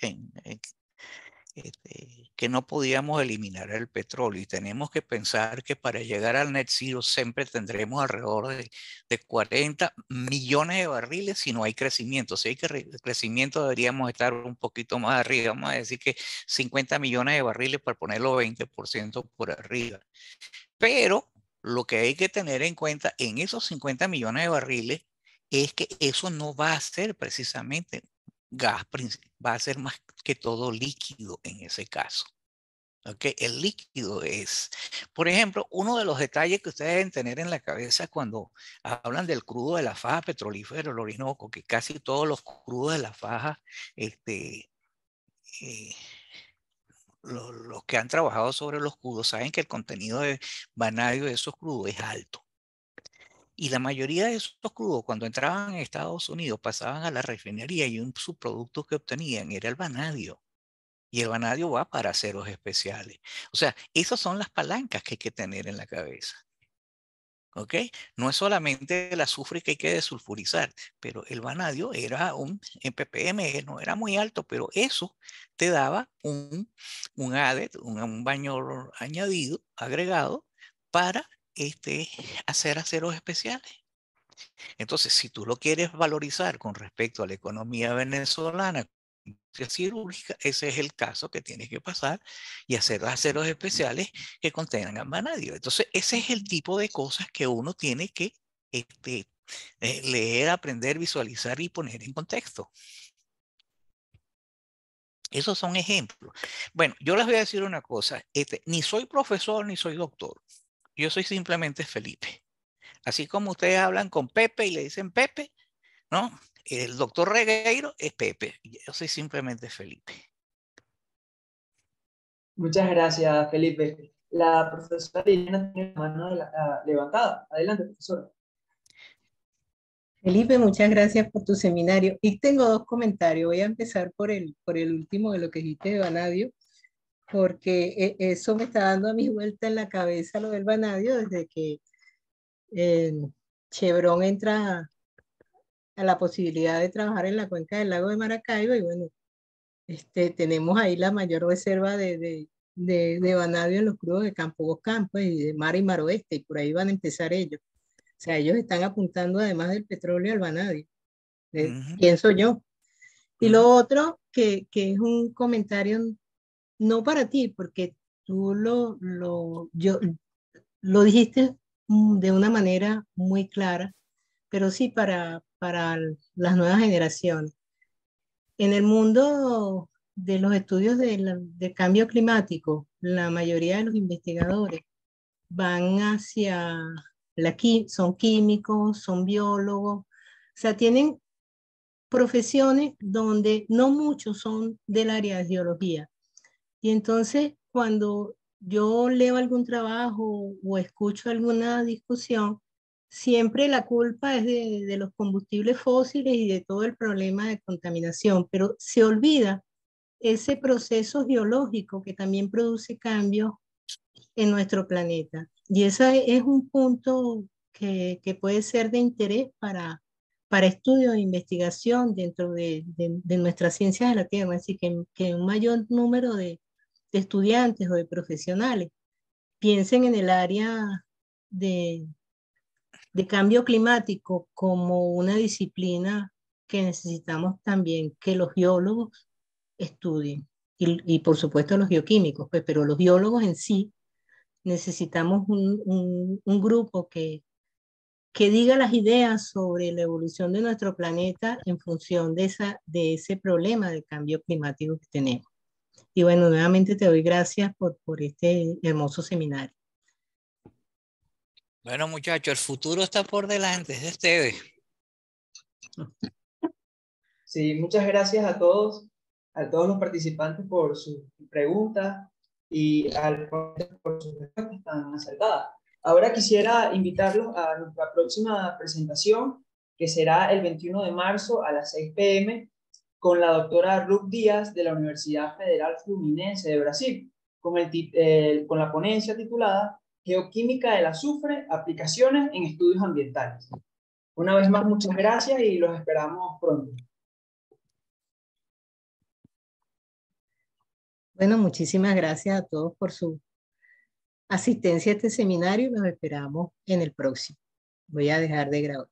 que no podíamos eliminar el petróleo y tenemos que pensar que para llegar al net zero siempre tendremos alrededor de 40 millones de barriles si no hay crecimiento. Si hay crecimiento deberíamos estar un poquito más arriba, vamos a decir que 50 millones de barriles para ponerlo 20% por arriba. Pero lo que hay que tener en cuenta en esos 50 millones de barriles es que eso no va a ser precisamente gas, va a ser más que todo líquido en ese caso. ¿Okay? El líquido es, por ejemplo, uno de los detalles que ustedes deben tener en la cabeza cuando hablan del crudo de la faja petrolífera, el Orinoco, que casi todos los crudos de la faja, los que han trabajado sobre los crudos saben que el contenido de vanadio de esos crudos es alto. Y la mayoría de esos crudos, cuando entraban en Estados Unidos, pasaban a la refinería y un subproducto que obtenían era el vanadio. Y el vanadio va para aceros especiales. O sea, esas son las palancas que hay que tener en la cabeza. ¿Ok? No es solamente el azufre que hay que desulfurizar, pero el vanadio era en ppm, no era muy alto, pero eso te daba un baño añadido, agregado, para hacer aceros especiales. Entonces, si tú lo quieres valorizar con respecto a la economía venezolana, cirúrgica, ese es el caso que tienes que pasar y hacer aceros especiales que contengan vanadio. Entonces, ese es el tipo de cosas que uno tiene que leer, aprender, visualizar y poner en contexto. Esos son ejemplos. Bueno, yo les voy a decir una cosa. Ni soy profesor ni soy doctor. Yo soy simplemente Felipe. Así como ustedes hablan con Pepe y le dicen Pepe, ¿no? El doctor Regueiro es Pepe. Yo soy simplemente Felipe. Muchas gracias, Felipe. La profesora Liliana tiene la mano levantada. Adelante, profesora. Felipe, muchas gracias por tu seminario. Y tengo dos comentarios. Voy a empezar por el último de lo que dijiste de Vanadio, porque eso me está dando a mi vuelta en la cabeza lo del vanadio desde que Chevron entra a la posibilidad de trabajar en la cuenca del lago de Maracaibo y bueno, tenemos ahí la mayor reserva de vanadio en los crudos de Campo Boscán, y de Mar y Mar Oeste, y por ahí van a empezar ellos. O sea, ellos están apuntando además del petróleo al vanadio, pienso yo. Y lo otro, que es un comentario no para ti, porque tú lo dijiste de una manera muy clara, pero sí para las nuevas generaciones. En el mundo de los estudios del cambio climático, la mayoría de los investigadores van hacia son químicos, son biólogos, o sea, tienen profesiones donde no muchos son del área de geología. Y entonces, cuando yo leo algún trabajo o escucho alguna discusión, siempre la culpa es de los combustibles fósiles y de todo el problema de contaminación, pero se olvida ese proceso geológico que también produce cambios en nuestro planeta. Y ese es un punto que puede ser de interés para estudio e investigación dentro de nuestras ciencias de la Tierra. Así que un mayor número de estudiantes o de profesionales piensen en el área de cambio climático como una disciplina que necesitamos también que los geólogos estudien. Y por supuesto los bioquímicos, pues, pero los biólogos en sí necesitamos un grupo que diga las ideas sobre la evolución de nuestro planeta en función de ese problema de cambio climático que tenemos. Y bueno, nuevamente te doy gracias por este hermoso seminario. Bueno, muchachos, el futuro está por delante, es de ustedes. Sí, muchas gracias a todos los participantes por sus preguntas y por sus respuestas tan acertadas. Ahora quisiera invitarlos a nuestra próxima presentación, que será el 21 de marzo a las 6 p.m. con la doctora Ruth Díaz de la Universidad Federal Fluminense de Brasil, con la ponencia titulada Geoquímica del azufre, aplicaciones en estudios ambientales. Una vez más, muchas gracias y los esperamos pronto. Bueno, muchísimas gracias a todos por su asistencia a este seminario y los esperamos en el próximo. Voy a dejar de grabar.